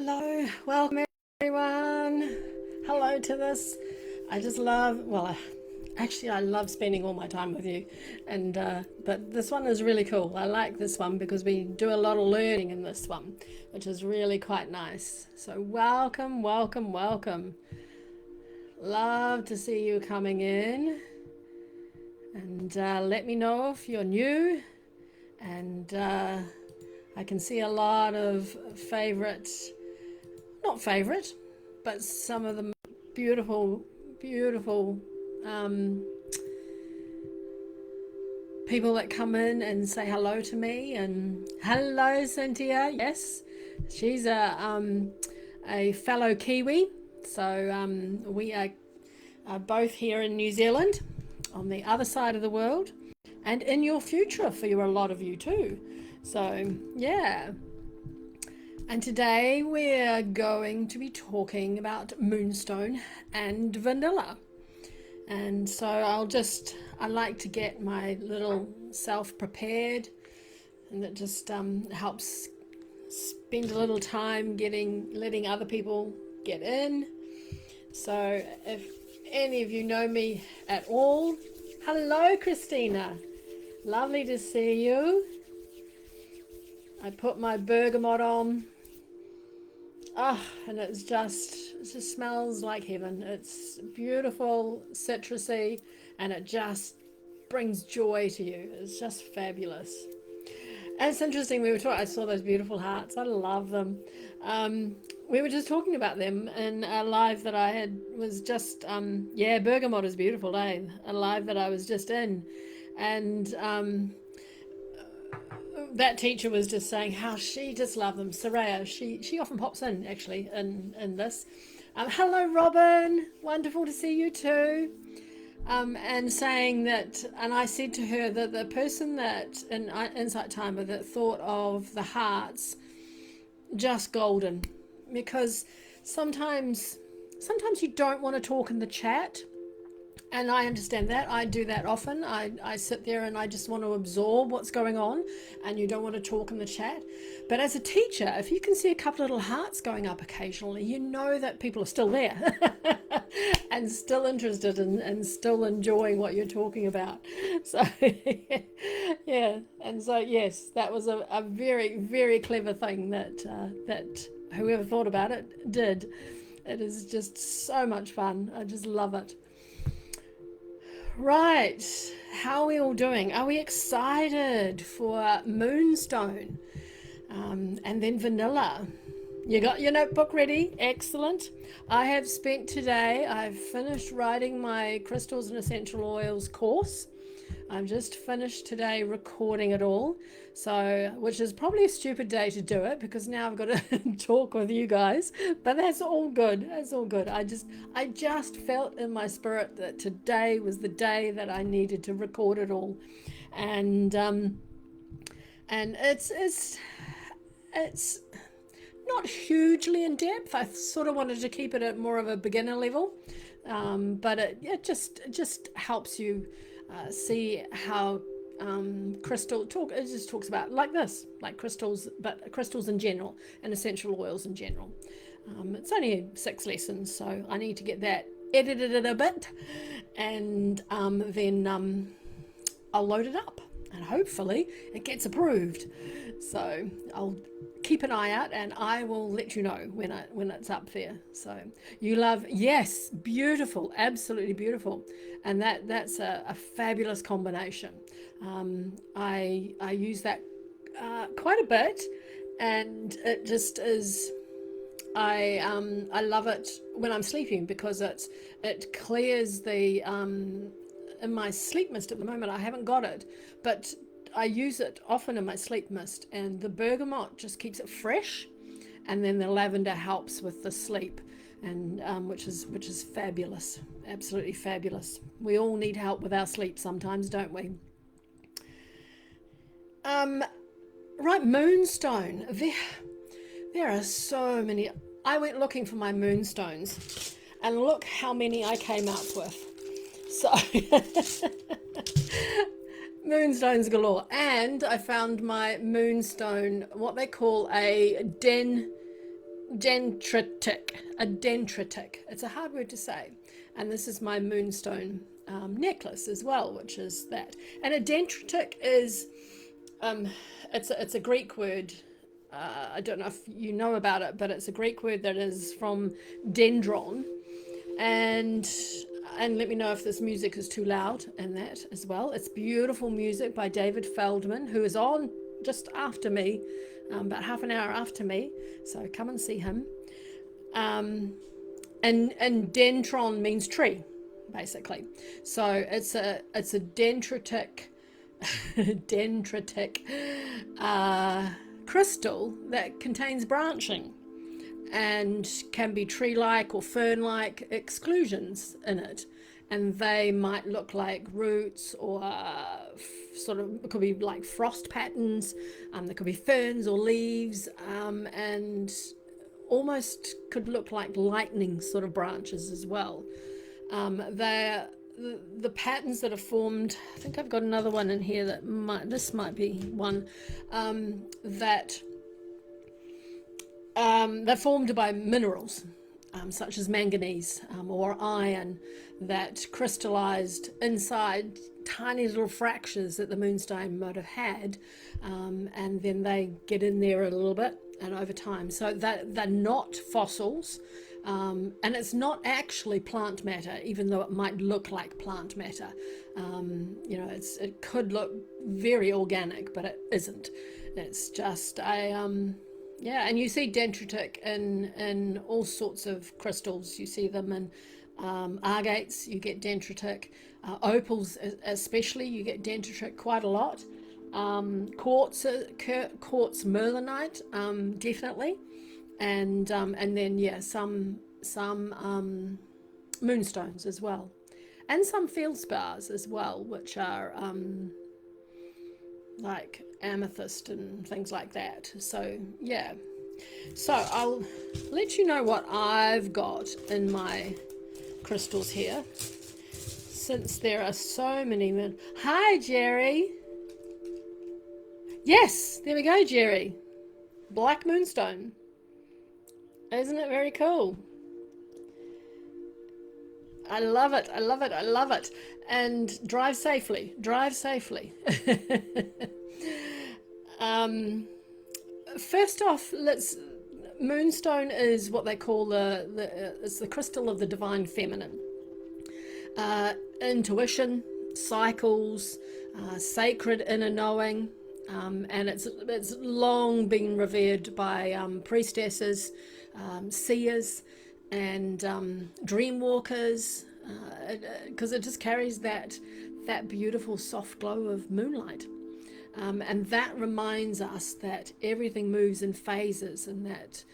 Hello, welcome everyone. Hello to this. I just love, actually, I love spending all my time with you, and but this one is really cool. I like this one because we do a lot of learning in this one, which is really quite nice. So welcome, welcome, welcome. Love to see you coming in, and let me know if you're new. And I can see a lot of favorite, not favorite, but some of the beautiful, beautiful people that come in and say hello to me. And hello, Cynthia. Yes, she's a fellow Kiwi. So we are both here in New Zealand, on the other side of the world, and in your future for you, a lot of you too. So yeah. And today we're going to be talking about Moonstone and vanilla. And so I like to get my little self prepared, and it just helps spend a little time letting other people get in. So if any of you know me at all, hello Christina, lovely to see you. I put my bergamot on. And it just smells like heaven. It's beautiful, citrusy, and it just brings joy to you. It's just fabulous. And it's interesting, I saw those beautiful hearts. I love them. We were just talking about them in a live that I had, was just, bergamot is beautiful, eh? A live that I was just in. And that teacher was just saying how she just loved them. Soraya, she often pops in actually in this. Hello, Robin. Wonderful to see you too. And saying that, and I said to her that the person that in Insight Timer that thought of the hearts, just golden, because sometimes you don't want to talk in the chat. And I understand that. I do that often. I sit there and I just want to absorb what's going on, and you don't want to talk in the chat. But as a teacher, if you can see a couple of little hearts going up occasionally, you know that people are still there and still interested and still enjoying what you're talking about. So, yeah. And so, yes, that was a very, very clever thing that whoever thought about it did. It is just so much fun. I just love it. Right, how are we all doing? Are we excited for Moonstone? And then vanilla. You got your notebook ready? Excellent. I've finished writing my crystals and essential oils course. I've just finished today recording it all, so which is probably a stupid day to do it because now I've got to talk with you guys, but that's all good. That's all good. I just felt in my spirit that today was the day that I needed to record it all, and it's not hugely in depth. I sort of wanted to keep it at more of a beginner level, but it just helps you see how it just talks about like this, like crystals, but crystals in general and essential oils in general. It's only 6 lessons, so I need to get that edited a bit, and then I'll load it up and hopefully it gets approved. So I'll keep an eye out and I will let you know when it's up there. So yes, beautiful, absolutely beautiful, and that's a fabulous combination. I use that quite a bit, and it just is. I love it when I'm sleeping because it clears the in my sleep mist. At the moment I haven't got it, but I use it often in my sleep mist, and the bergamot just keeps it fresh, and then the lavender helps with the sleep, and which is fabulous, absolutely fabulous. We all need help with our sleep sometimes, don't we? Right, Moonstone. There are so many. I went looking for my moonstones, and look how many I came up with. So moonstones galore. And I found my moonstone, what they call a dendritic, a dendritic. It's a hard word to say. And this is my moonstone necklace as well, which is that. And a dendritic is, it's a Greek word. I don't know if you know about it, but it's a Greek word that is from dendron. And let me know if this music is too loud and that as well. It's beautiful music by David Feldman, who is on just after me, about half an hour after me. So come and see him. And dendron means tree, basically. So it's a dendritic dendritic crystal that contains branching and can be tree-like or fern-like exclusions in it, and they might look like roots or sort of, it could be like frost patterns, there could be ferns or leaves, and almost could look like lightning sort of branches as well. They're the patterns that are formed. I think I've got another one in here that this might be one that they're formed by minerals such as manganese or iron that crystallized inside tiny little fractures that the moonstone might have had, and then they get in there a little bit and over time. So that they're not fossils, and it's not actually plant matter, even though it might look like plant matter. You know, it could look very organic, but it isn't. It's just a yeah, and you see dendritic in all sorts of crystals. You see them in agates, you get dendritic. Opals especially, you get dendritic quite a lot. Quartz merlinite, definitely. And then, yeah, some moonstones as well. And some feldspars as well, which are like amethyst and things like that. So yeah, so I'll let you know what I've got in my crystals here, since there are so many. Hi Jerry. Yes, there we go, Jerry. Black moonstone. Isn't it very cool? I love it, I love it, I love it. And drive safely, drive safely. First off, moonstone is what they call it's the crystal of the divine feminine. Intuition, cycles, sacred inner knowing, and it's long been revered by priestesses, seers, and dream walkers, because it just carries that beautiful soft glow of moonlight, and that reminds us that everything moves in phases, and that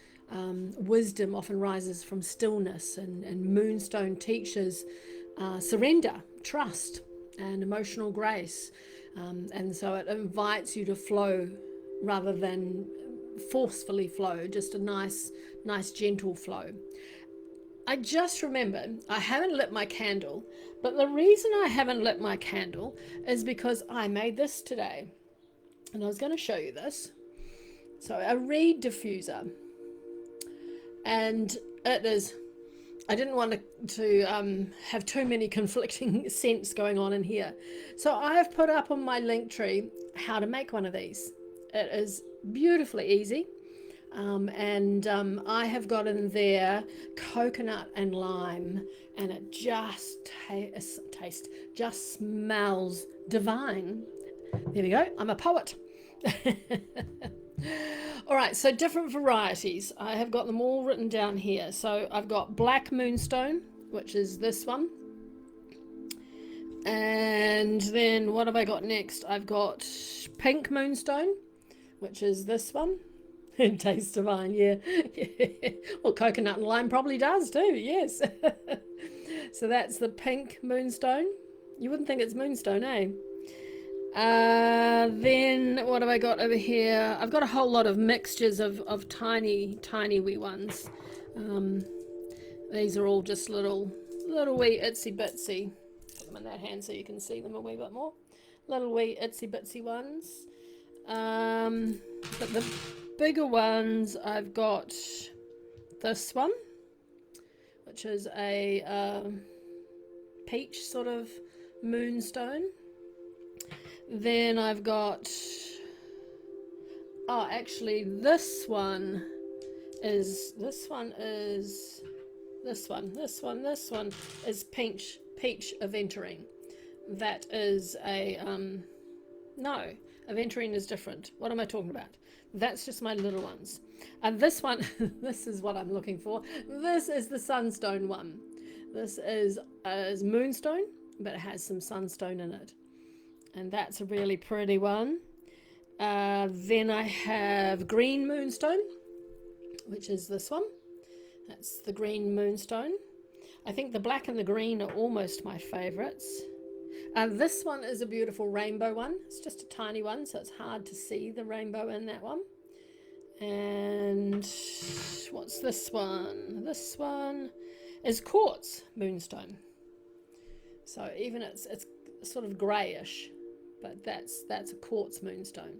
wisdom often rises from stillness, and moonstone teaches surrender, trust, and emotional grace, and so it invites you to flow rather than forcefully flow, just a nice gentle flow. I just remembered I haven't lit my candle, but the reason I haven't lit my candle is because I made this today, and I was going to show you this. So a reed diffuser, and it is, I didn't want to have too many conflicting scents going on in here, so I have put up on my link tree how to make one of these. It is beautifully easy. And I have got in there coconut and lime, and it just just smells divine. There we go. I'm a poet. All right, so different varieties. I have got them all written down here. So I've got black moonstone, which is this one. And then what have I got next? I've got pink moonstone, which is this one. It tastes divine, yeah. Well, coconut and lime probably does too, yes. So that's the pink moonstone. You wouldn't think it's moonstone, eh? Then what have I got over here? I've got a whole lot of mixtures of tiny wee ones. These are all just little wee itsy bitsy. Put them in that hand so you can see them a wee bit more. Little wee itsy bitsy ones. But the bigger ones, I've got this one, which is a peach sort of moonstone. Then I've got, oh, actually this one is peach aventurine. That is a no, aventurine is different. What am I talking about? That's just my little ones. And this one, this is what I'm looking for. This is the sunstone one. This is moonstone, but it has some sunstone in it, and that's a really pretty one. Then I have green moonstone, which is this one. That's the green moonstone. I think the black and the green are almost my favorites. This one is a beautiful rainbow one. It's just a tiny one, so it's hard to see the rainbow in that one. And what's this one? This one is quartz moonstone. So even it's sort of grayish, but that's a quartz moonstone.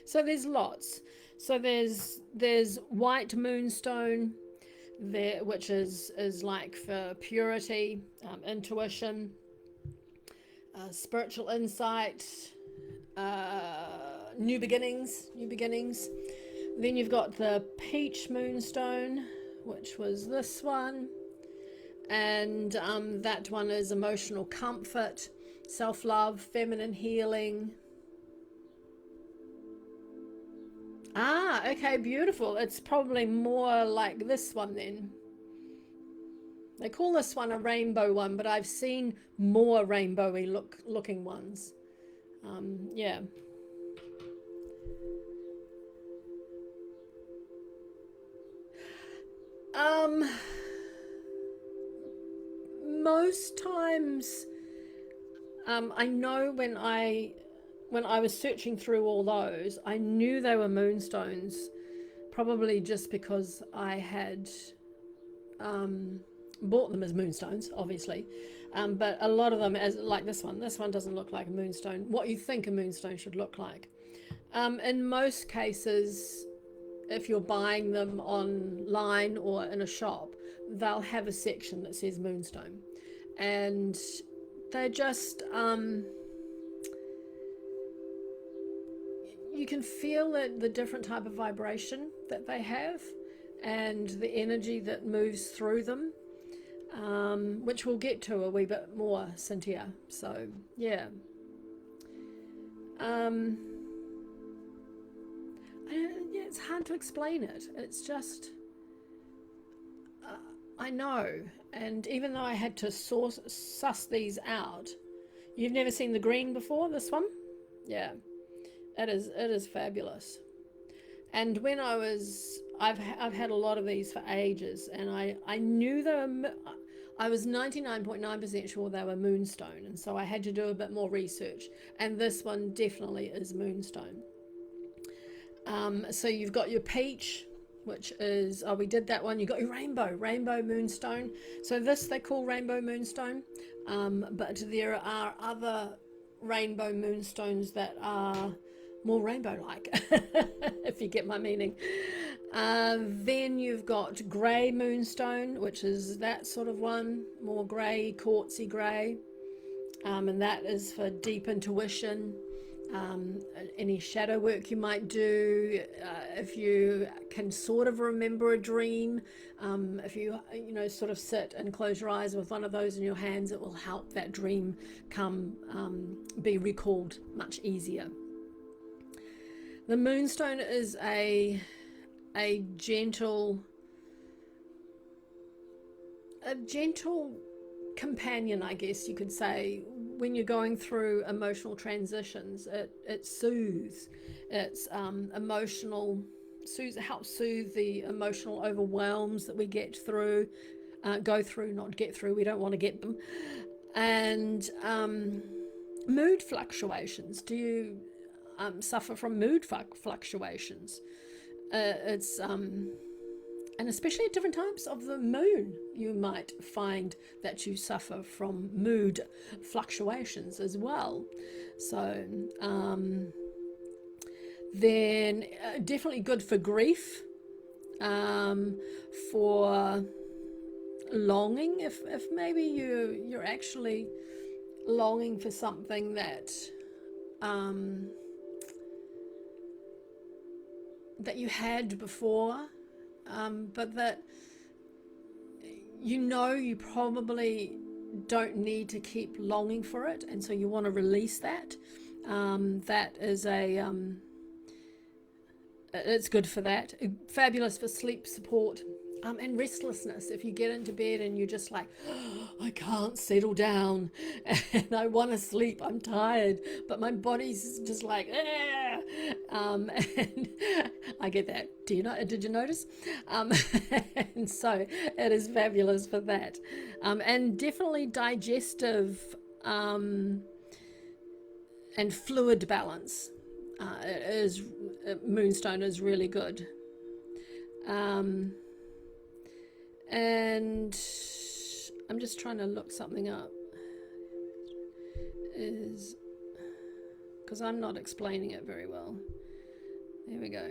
So there's lots. So there's white moonstone there, which is like for purity, intuition, spiritual insight, new beginnings. Then you've got the peach moonstone, which was this one, and that one is emotional comfort, self-love, feminine healing. Ah, okay, beautiful. It's probably more like this one then. They call this one a rainbow one, but I've seen more rainbowy looking ones. Yeah. Most times, I know when I was searching through all those, I knew they were moonstones, probably just because I had bought them as moonstones, obviously. But a lot of them, as like this one doesn't look like a moonstone, what you think a moonstone should look like. In most cases, if you're buying them online or in a shop, they'll have a section that says moonstone, and they're just you can feel the different type of vibration that they have and the energy that moves through them, which we'll get to a wee bit more, Cynthia. So yeah. Yeah, it's hard to explain it. It's just, I know. And even though I had to suss these out, you've never seen the green before, this one? Yeah, it is fabulous. And when I've had a lot of these for ages, and I knew they were, I was 99.9% sure they were moonstone, and so I had to do a bit more research. And this one definitely is moonstone. So you've got your peach, which is, oh, we did that one. You got your rainbow moonstone. So this they call rainbow moonstone, but there are other rainbow moonstones that are more rainbow-like, if you get my meaning. Then you've got grey moonstone, which is that sort of one, more grey, quartzy grey, and that is for deep intuition. Any shadow work you might do, if you can sort of remember a dream, if you sort of sit and close your eyes with one of those in your hands, it will help that dream be recalled much easier. The moonstone is a gentle companion, I guess you could say. When you're going through emotional transitions, it soothes. It's emotional, helps soothe the emotional overwhelms that we go through, not get through. We don't want to get them. And mood fluctuations. Do you suffer from mood fluctuations? It's and especially at different times of the moon, you might find that you suffer from mood fluctuations as well. So then definitely good for grief. for longing, if maybe you're actually longing for something that that you had before, but that you probably don't need to keep longing for it, and so you want to release that. That is it's good for that. Fabulous for sleep support. And restlessness. If you get into bed and you're just like, oh, I can't settle down and I want to sleep, I'm tired, but my body's just like, ah. And I get that. Did you notice? And so it is fabulous for that. And definitely digestive and fluid balance. Moonstone is really good. And I'm just trying to look something up, is because I'm not explaining it very well. There we go.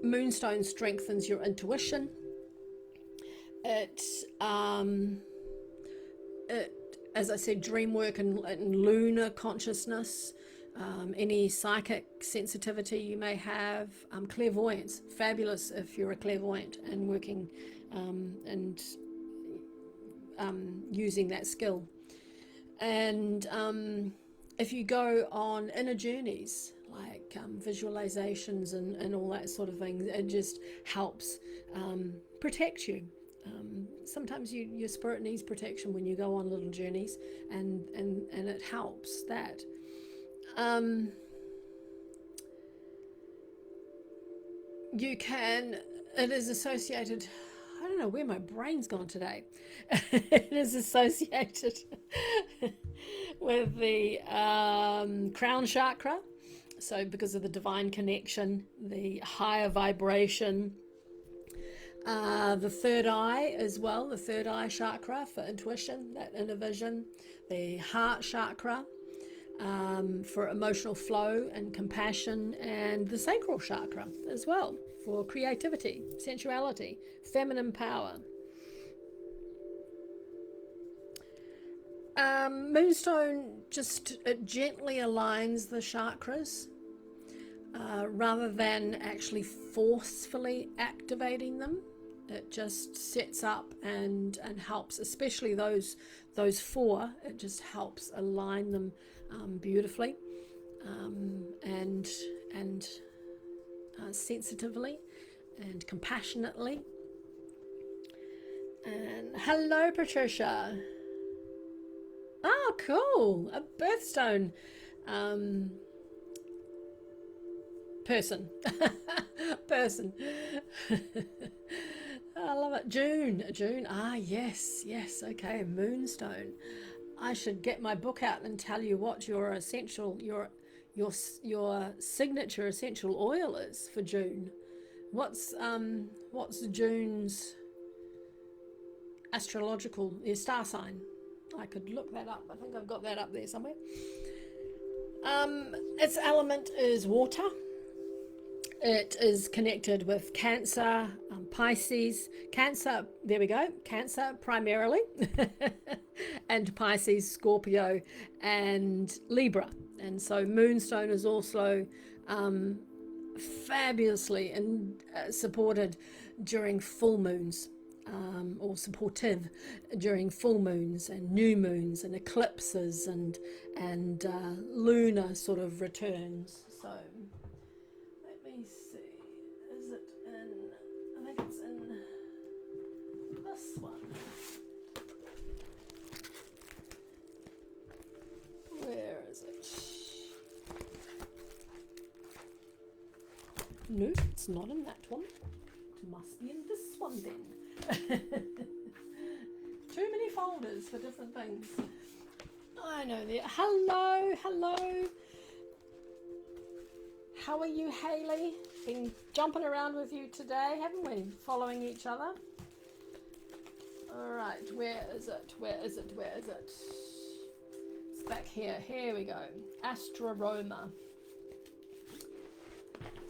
Moonstone strengthens your intuition. It as I said, dream work and lunar consciousness, any psychic sensitivity you may have, clairvoyance, fabulous if you're a clairvoyant and working and using that skill. And if you go on inner journeys, like visualizations and all that sort of thing, it just helps protect you. Sometimes your spirit needs protection when you go on little journeys, and it helps that. You can, it is associated, I don't know where my brain's gone today. It is associated with the crown chakra. So because of the divine connection, the higher vibration, the third eye as well, the third eye chakra for intuition, that inner vision, the heart chakra for emotional flow and compassion, and the sacral chakra as well for creativity, sensuality, feminine power. Moonstone just, it gently aligns the chakras rather than actually forcefully activating them. It just sets up and helps, especially those four. It just helps align them beautifully and sensitively and compassionately. And hello, Patricia. Oh, cool! A birthstone person. person. I love it. June. Ah, yes. Okay, Moonstone. I should get my book out and tell you what your essential, your signature essential oil is for June. What's June's astrological, star sign? I could look that up. I think I've got that up there somewhere. Its element is water. It is connected with Cancer, Pisces, Cancer, there we go, Cancer primarily, and Pisces, Scorpio, and Libra. And so Moonstone is also fabulously supported during full moons, or supportive during full moons and new moons and eclipses and lunar sort of returns. So let me see, is it in, I think it's in this one. Where is it? No, it's not in that one. It must be in this one then. Too many folders for different things. I know that. Hello. How are you, Hayley? Been jumping around with you today, haven't we? Following each other. All right, where is it? It's back here. Here we go. Astroroma.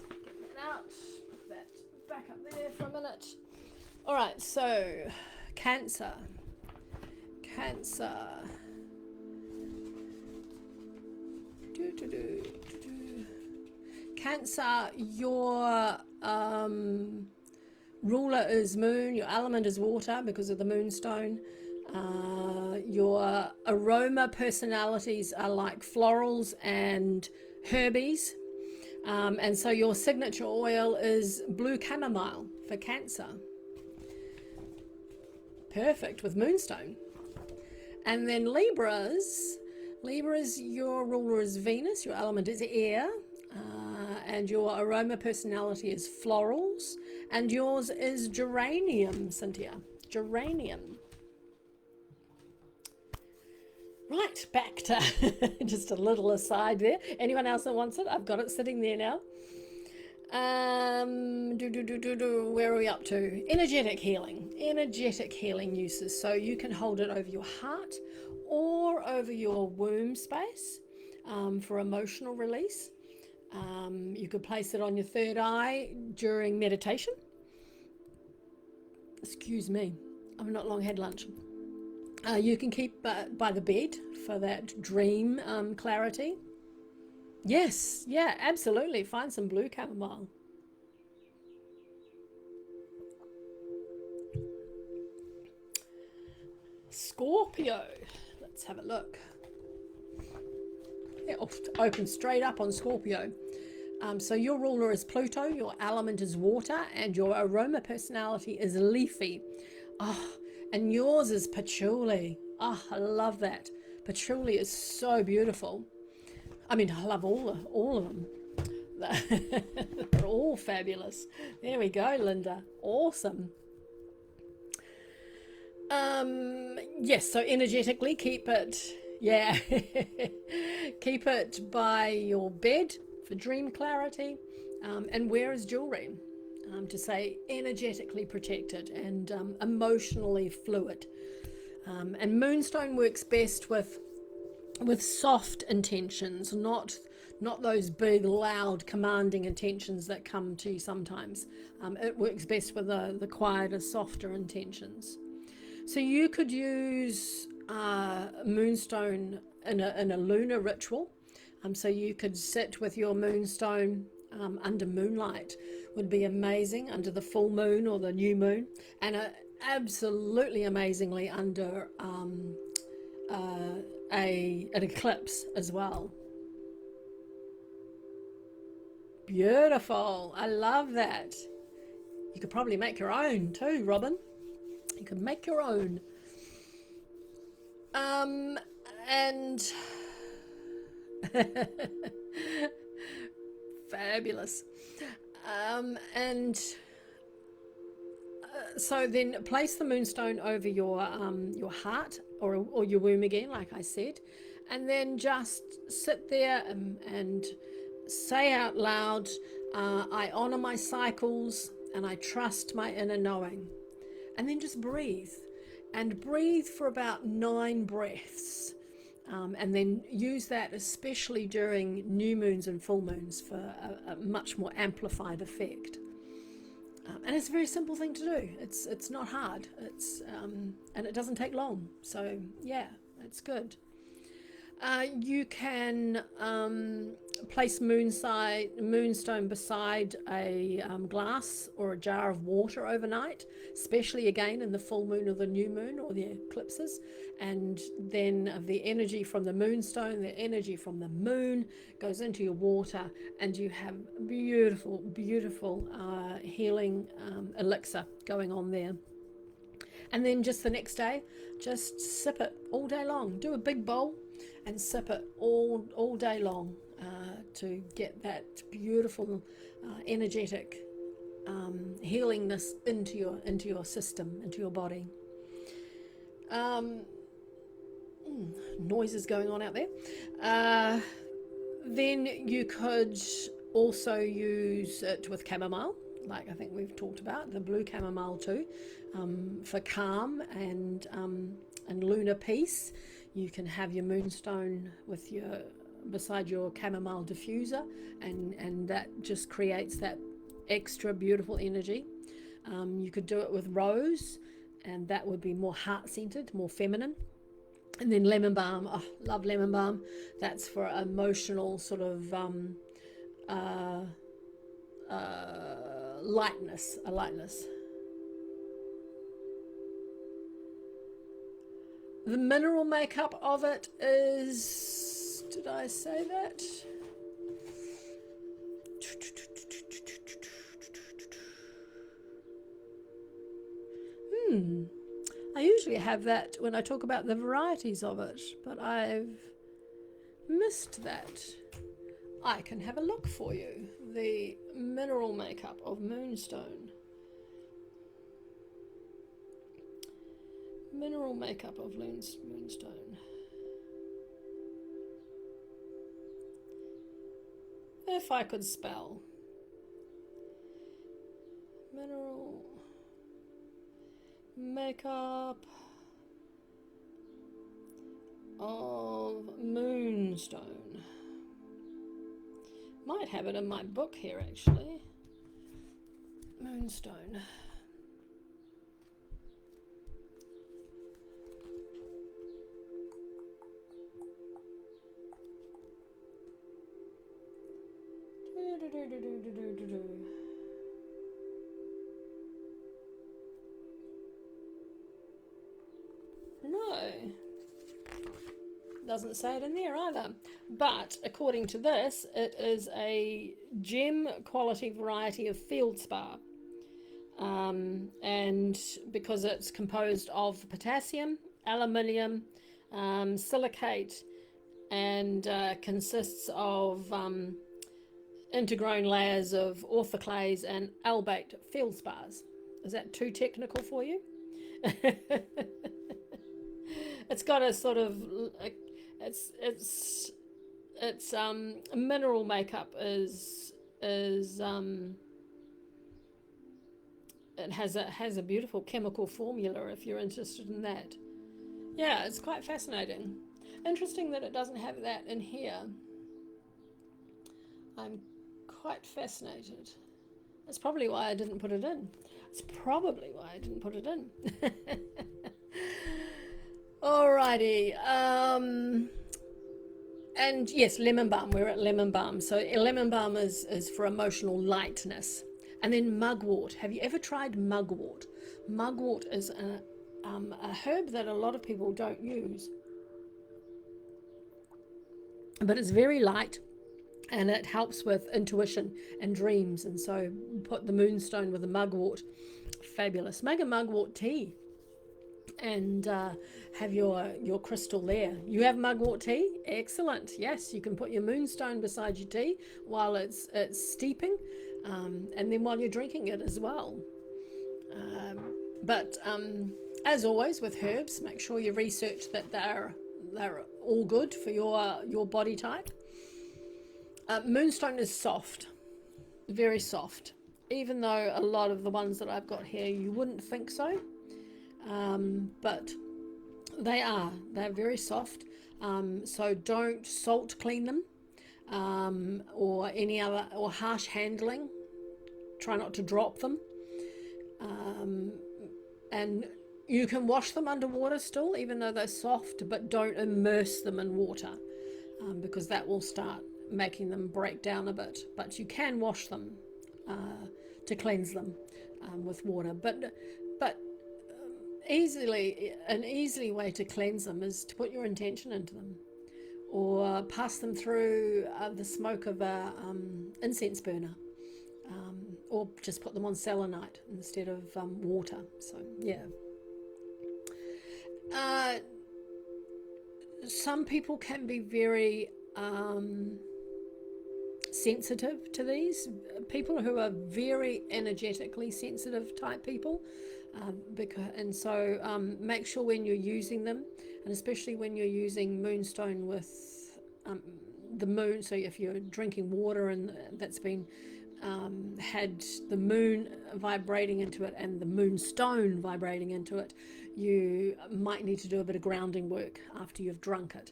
Get that out. Put that back up there for a minute. All right, so Cancer. Cancer, your ruler is moon, your element is water because of the moonstone. Your aroma personalities are like florals and herbies. And so your signature oil is blue chamomile for Cancer. Perfect with Moonstone. And then Libras, your ruler is Venus, your element is air, and your aroma personality is florals, and yours is geranium, Cynthia. Geranium. Right, back to just a little aside there. Anyone else that wants it? I've got it sitting there now. Where are we up to? Energetic healing uses. So you can hold it over your heart or over your womb space for emotional release. You could place it on your third eye during meditation. Excuse me, I've not long had lunch. You can keep by the bed for that dream clarity. Yes, yeah, absolutely. Find some blue chamomile. Scorpio. Let's have a look. Yeah, open straight up on Scorpio. So your ruler is Pluto, your element is water, and your aroma personality is leafy. Oh, and yours is patchouli. Oh, I love that. Patchouli is so beautiful. I mean, I love all of them. They're all fabulous. There we go, Linda. Awesome. Yes, so energetically keep it, yeah, keep it by your bed for dream clarity, and wear as jewelry to say energetically protected and emotionally fluid. And Moonstone works best with soft intentions, not those big, loud, commanding intentions that come to you sometimes. It works best with the quieter, softer intentions. So you could use Moonstone in a lunar ritual. So you could sit with your Moonstone under moonlight. Would be amazing under the full moon or the new moon, and absolutely amazingly under an eclipse as well. Beautiful. I love that. You could probably make your own too, Robin. You could make your own. And fabulous. So then place the Moonstone over your heart or your womb again, like I said, and then just sit there and say out loud, I honor my cycles and I trust my inner knowing. And then just breathe, and breathe for about 9 breaths. And then use that especially during new moons and full moons for a much more amplified effect. And it's a very simple thing to do. It's not hard. And it doesn't take long. So yeah, it's good. You can place Moonstone beside a glass or a jar of water overnight, especially again in the full moon or the new moon or the eclipses. And then the energy from the Moonstone, the energy from the moon goes into your water, and you have beautiful, beautiful healing elixir going on there. And then just the next day, just sip it all day long. Do a big bowl and sip it all day long to get that beautiful energetic healingness into your system, into your body. Noises going on out there. Then you could also use it with chamomile, like I think we've talked about, the blue chamomile too, for calm and lunar peace. You can have your Moonstone beside your chamomile diffuser, and that just creates that extra beautiful energy. You could do it with rose, and that would be more heart-centered, more feminine. And then lemon balm. Oh, love lemon balm. That's for emotional sort of uh, lightness, a lightness. The mineral makeup of it is, did I say that? I usually have that when I talk about the varieties of it, but I've missed that. I can have a look for you. The mineral makeup of Moonstone. Mineral makeup of Moonstone. If I could spell. Mineral makeup of Moonstone. Might have it in my book here actually. Moonstone. No, doesn't say it in there either. But according to this, it is a gem quality variety of feldspar. And because it's composed of potassium, aluminium, silicate, and consists of intergrown layers of orthoclase and albate feldspars. Is that too technical for you? It's got a sort of it's mineral makeup is it has a beautiful chemical formula if you're interested in that. Yeah, it's quite fascinating. Interesting that it doesn't have that in here. I'm quite fascinated. That's probably why I didn't put it in. It's probably why I didn't put it in. Alrighty. And yes, lemon balm. We're at lemon balm. So lemon balm is for emotional lightness. And then mugwort. Have you ever tried mugwort? Mugwort is a herb that a lot of people don't use. But it's very light and it helps with intuition and dreams. And so put the moonstone with the mugwort. Fabulous. Make a mugwort tea and have your crystal there. You have mugwort tea? Excellent. Yes, you can put your moonstone beside your tea while it's steeping, and then while you're drinking it as well. But as always with herbs, make sure you research that they're all good for your body type. Moonstone is soft, very soft, even though a lot of the ones that I've got here you wouldn't think so. But they're very soft, so don't salt clean them, or any other, or harsh handling. Try not to drop them, and you can wash them underwater still even though they're soft, but don't immerse them in water, because that will start making them break down a bit. But you can wash them to cleanse them with water, but an easy way to cleanse them is to put your intention into them, or pass them through the smoke of a incense burner, or just put them on selenite instead of water. So yeah, some people can be very sensitive to these. People who are very energetically sensitive type people, make sure when you're using them, and especially when you're using moonstone with the moon, so if you're drinking water and that's been had the moon vibrating into it and the moonstone vibrating into it, you might need to do a bit of grounding work after you've drunk it.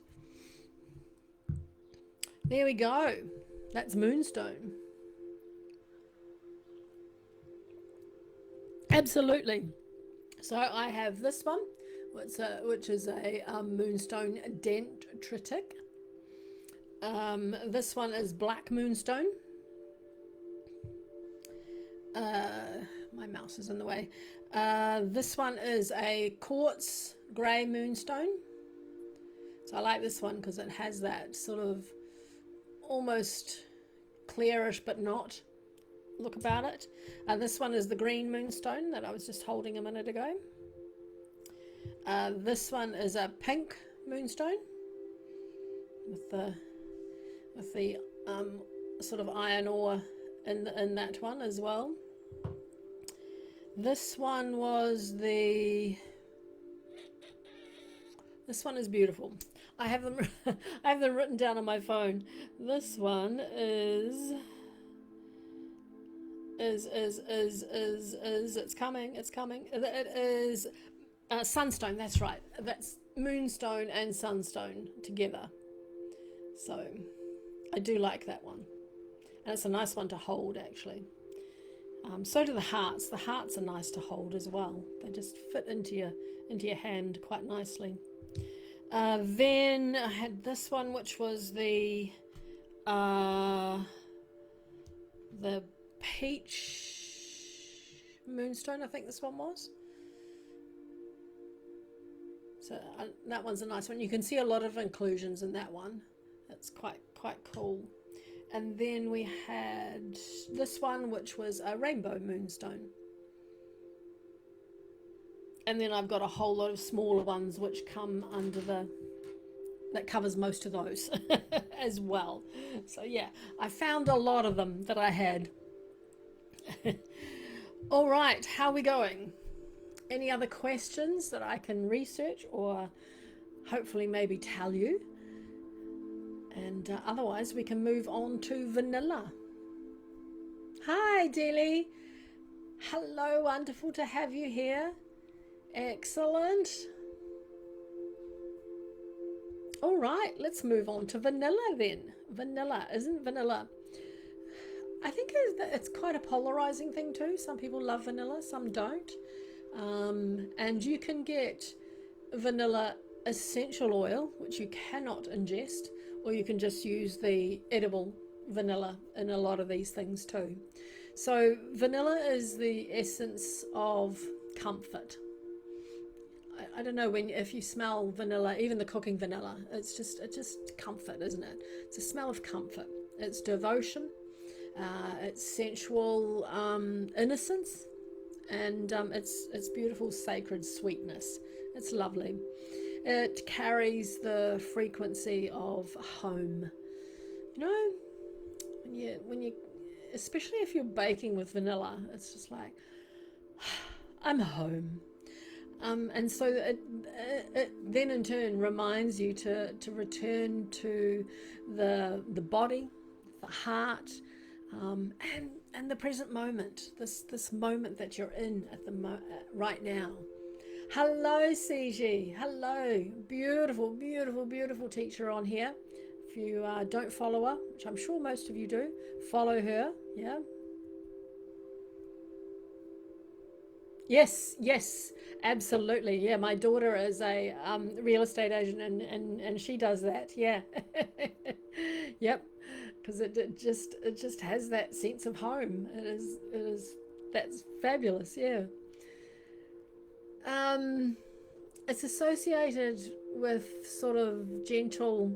There we go. That's Moonstone. Absolutely. So I have this one, which is a Moonstone dendritic. This one is black Moonstone. My mouse is in the way. This one is a quartz grey Moonstone. So I like this one because it has that sort of almost clearish but not look about it. This one is the green Moonstone that I was just holding a minute ago. This one is a pink Moonstone with the sort of iron ore in that one as well. This one is beautiful. I have them I have them written down on my phone. This one is it's coming. It is Sunstone, that's right. That's Moonstone and Sunstone together. So I do like that one. And it's a nice one to hold, actually. So do the hearts. The hearts are nice to hold as well. They just fit into your hand quite nicely. Then I had this one, which was the peach Moonstone, I think this one was. So that one's a nice one. You can see a lot of inclusions in that one. That's quite cool. And then we had this one, which was a rainbow Moonstone. And then I've got a whole lot of smaller ones which come under that covers most of those as well. So yeah, I found a lot of them that I had. All right, how are we going? Any other questions that I can research or hopefully maybe tell you? And otherwise we can move on to vanilla. Hi Delie. Hello, wonderful to have you here. Excellent. All right, let's move on to vanilla then. Vanilla, isn't vanilla? I think it's quite a polarizing thing too. Some people love vanilla, some don't. And you can get vanilla essential oil, which you cannot ingest, or you can just use the edible vanilla in a lot of these things too. So vanilla is the essence of comfort. I don't know if you smell vanilla, even the cooking vanilla, it's just comfort, isn't it? It's a smell of comfort. It's devotion, it's sensual innocence, and it's beautiful sacred sweetness. It's lovely. It carries the frequency of home. You know, when you especially if you're baking with vanilla, it's just like I'm home. And so it then in turn reminds you to return to the body, the heart, and the present moment, this moment that you're in at right now. Hello, CG. Hello, beautiful, beautiful, beautiful teacher on here. If you don't follow her, which I'm sure most of you do, follow her. Yeah. Yes, absolutely. Yeah, my daughter is a real estate agent, and she does that. Yeah, yep, because it just has that sense of home. It is that's fabulous. Yeah. It's associated with sort of gentle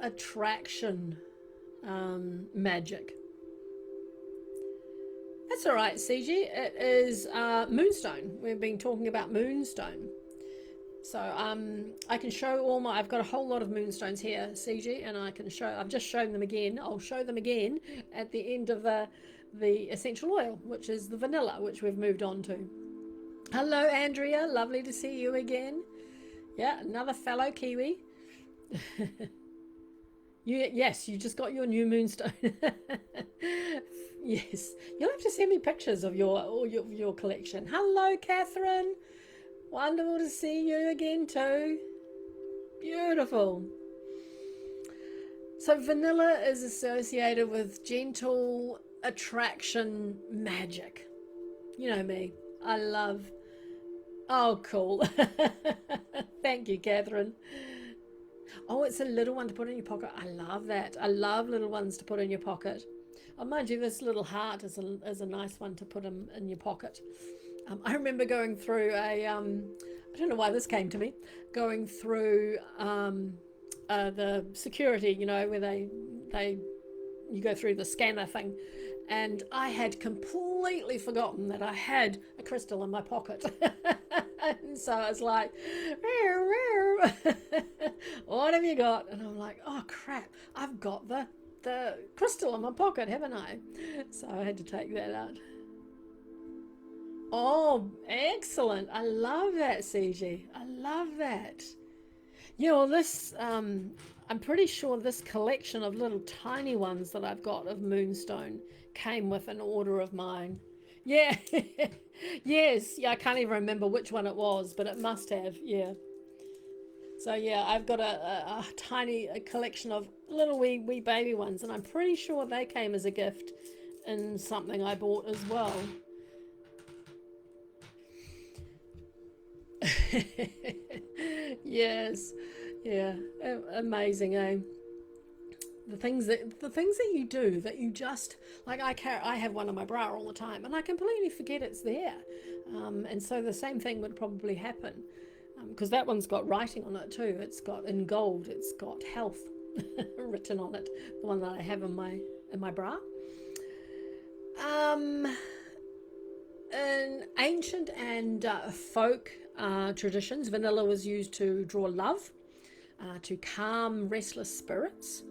attraction, magic. That's all right, CG. It is Moonstone. We've been talking about Moonstone. So I can show I've got a whole lot of Moonstones here, CG, and I've just shown them again. I'll show them again at the end of the essential oil, which is the vanilla, which we've moved on to. Hello, Andrea. Lovely to see you again. Yeah, another fellow Kiwi. Yes, you just got your new Moonstone. Yes, you'll have to send me pictures of your collection. Hello, Catherine. Wonderful to see you again too. Beautiful. So vanilla is associated with gentle attraction magic. You know me. I love. Oh, cool. Thank you, Catherine. Oh, it's a little one to put in your pocket. I love that. I love little ones to put in your pocket. Oh, mind you, this little heart is a nice one to put in your pocket. I remember going through I don't know why this came to me, going through the security, you know, where they you go through the scanner thing, and I had completely forgotten that I had a crystal in my pocket. And so I was like, what have you got? And I'm like, oh crap, I've got the crystal in my pocket, haven't I? So I had to take that out. Oh, excellent. I love that, CG. I love that. Yeah, well, I'm pretty sure this collection of little tiny ones that I've got of Moonstone came with an order of mine. Yeah, yes, yeah, I can't even remember which one it was, but it must have, yeah. So yeah, I've got a tiny collection of little wee baby ones, and I'm pretty sure they came as a gift in something I bought as well. Yes, yeah, amazing, eh? The things that you do that you just like I have one on my bra all the time and I completely forget it's there, and so the same thing would probably happen, because that one's got writing on it too. It's got in gold. It's got health written on it. The one that I have in my bra. Um, in ancient and folk traditions, vanilla was used to draw love, to calm restless spirits,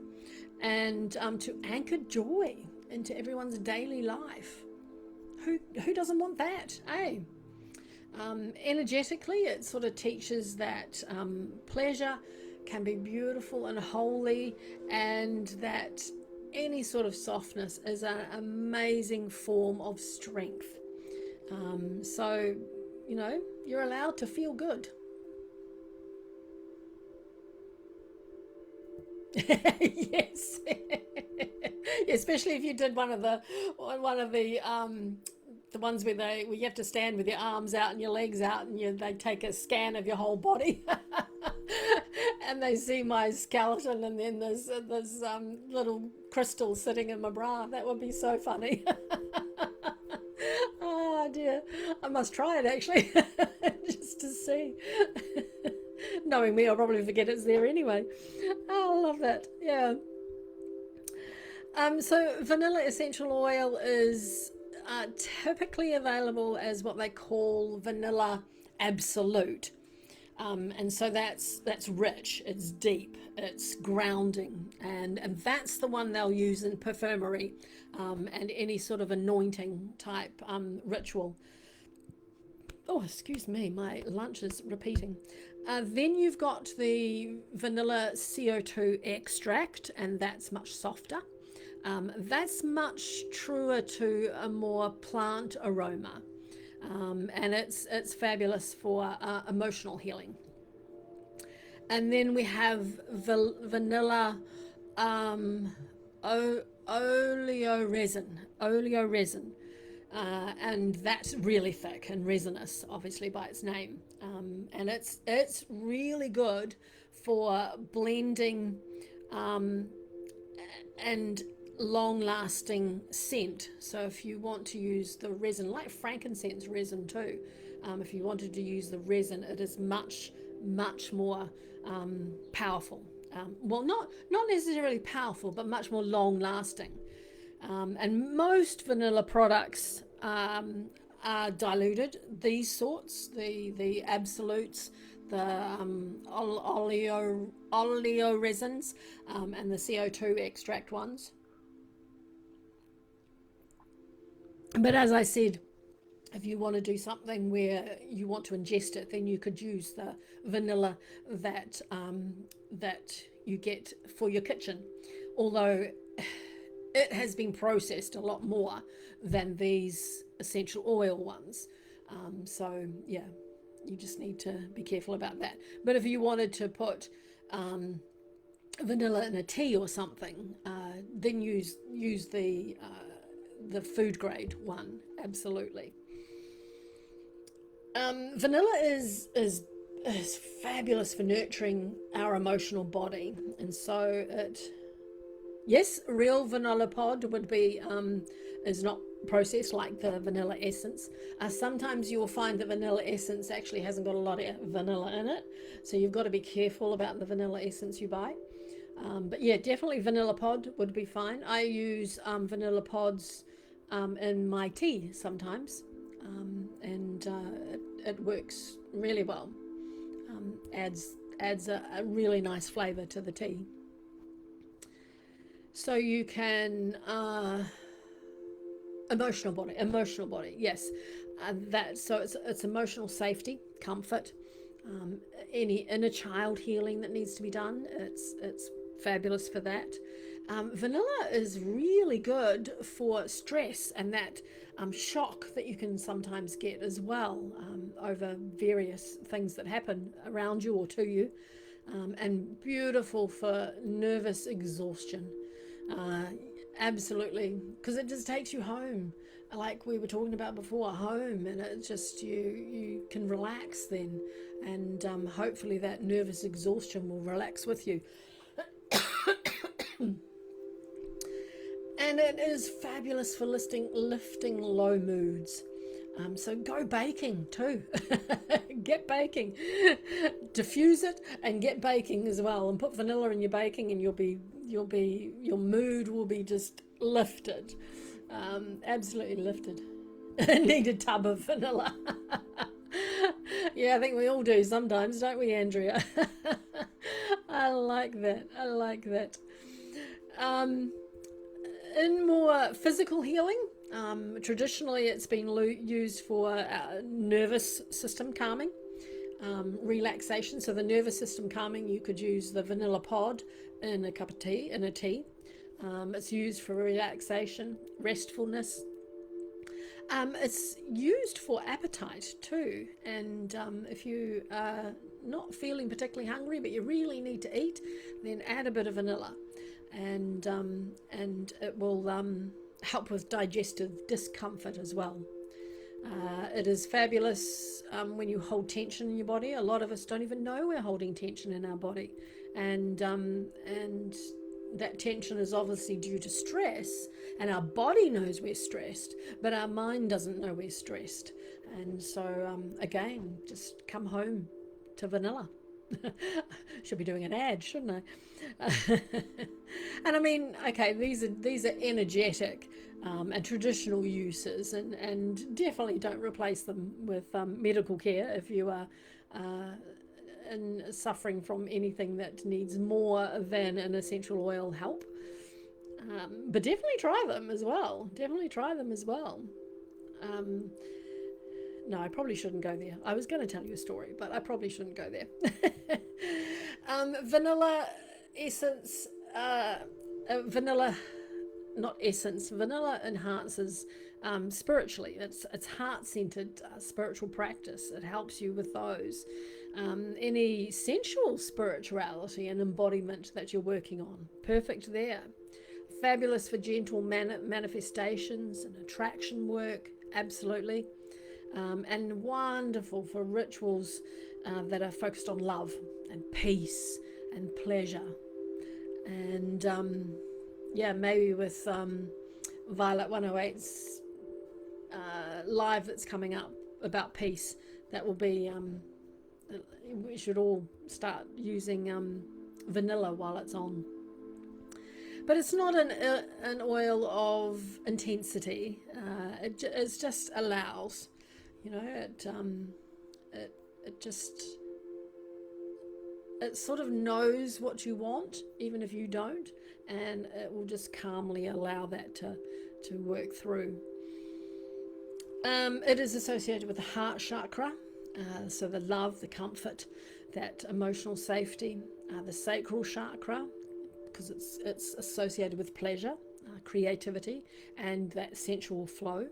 and to anchor joy into everyone's daily life. Who doesn't want that? Eh? Energetically, it sort of teaches that pleasure can be beautiful and holy, and that any sort of softness is an amazing form of strength. So, you know, you're allowed to feel good. Yes. Especially if you did one of the ones where you have to stand with your arms out and your legs out, and they take a scan of your whole body. And they see my skeleton, and then there's little crystal sitting in my bra. That would be so funny. Oh dear, I must try it actually, just to see. Knowing me, I'll probably forget it's there anyway. Oh, I love that. Yeah. So vanilla essential oil is typically available as what they call vanilla absolute. And so that's rich, it's deep, it's grounding, and that's the one they'll use in perfumery, and any sort of anointing type ritual. Oh, excuse me, my lunch is repeating. Then you've got the vanilla CO2 extract, and that's much softer. That's much truer to a more plant aroma, and it's fabulous for emotional healing. And then we have vanilla um, oleo resin, and that's really thick and resinous, obviously by its name, and it's really good for blending um, and long lasting scent. So if you want to use the resin, like frankincense resin too, if you wanted to use the resin, it is much more powerful. Well, not necessarily powerful, but much more long lasting. And most vanilla products are diluted. These sorts, the absolutes, the oleo resins, and the CO2 extract ones. But as I said, if you want to do something where you want to ingest it, then you could use the vanilla that you get for your kitchen. Although it has been processed a lot more than these essential oil ones. So yeah, you just need to be careful about that. But if you wanted to put vanilla in a tea or something, then use the food grade one. Absolutely. Vanilla is fabulous for nurturing our emotional body, and so it yes, real vanilla pod would be is not processed like the vanilla essence. Sometimes you will find that vanilla essence actually hasn't got a lot of vanilla in it, so you've got to be careful about the vanilla essence you buy. But yeah, definitely vanilla pod would be fine. I use vanilla pods in my tea sometimes, and it works really well. Adds a really nice flavour to the tea. So you can emotional body, yes. That so it's emotional safety, comfort, um, any inner child healing that needs to be done. It's fabulous for that. Vanilla is really good for stress and that shock that you can sometimes get as well over various things that happen around you or to you, and beautiful for nervous exhaustion. Uh, Absolutely, because it just takes you home, like we were talking about before, home, and it just you can relax then, and hopefully that nervous exhaustion will relax with you. And it is fabulous for lifting low moods. So go baking too. Get baking, diffuse it, and get baking as well. And put vanilla in your baking, and your mood will be just lifted, absolutely lifted. Need a tub of vanilla. Yeah, I think we all do sometimes, don't we, Andrea? I like that. I like that. Um, in more physical healing, traditionally it's been used for nervous system calming, relaxation. So the nervous system calming, you could use the vanilla pod in a cup of tea, in a tea. It's used for relaxation, restfulness. It's used for appetite too. And if you are not feeling particularly hungry, but you really need to eat, then add a bit of vanilla, and it will help with digestive discomfort as well. It is fabulous when you hold tension in your body. A lot of us don't even know we're holding tension in our body, and that tension is obviously due to stress, and our body knows we're stressed, but our mind doesn't know we're stressed. And so again, just come home to vanilla. Should be doing an ad, shouldn't I? And I mean, okay, these are energetic and traditional uses, and definitely don't replace them with medical care if you are suffering from anything that needs more than an essential oil help. But definitely try them as well. Definitely try them as well. Um, no, I probably shouldn't go there. I was going to tell you a story, but I probably shouldn't go there. Vanilla essence, vanilla, not essence, vanilla enhances spiritually. It's heart-centered spiritual practice. It helps you with those. Any sensual spirituality and embodiment that you're working on, perfect there. Fabulous for gentle manifestations and attraction work, absolutely. And wonderful for rituals that are focused on love and peace and pleasure. And yeah, maybe with Violet 108's live that's coming up about peace, that will be, we should all start using vanilla while it's on. But it's not an oil of intensity. It just allows, it just, it sort of knows what you want, even if you don't, and it will just calmly allow that to work through. It is associated with the heart chakra, so the love, the comfort, that emotional safety, the sacral chakra, because it's associated with pleasure, creativity, and that sensual flow.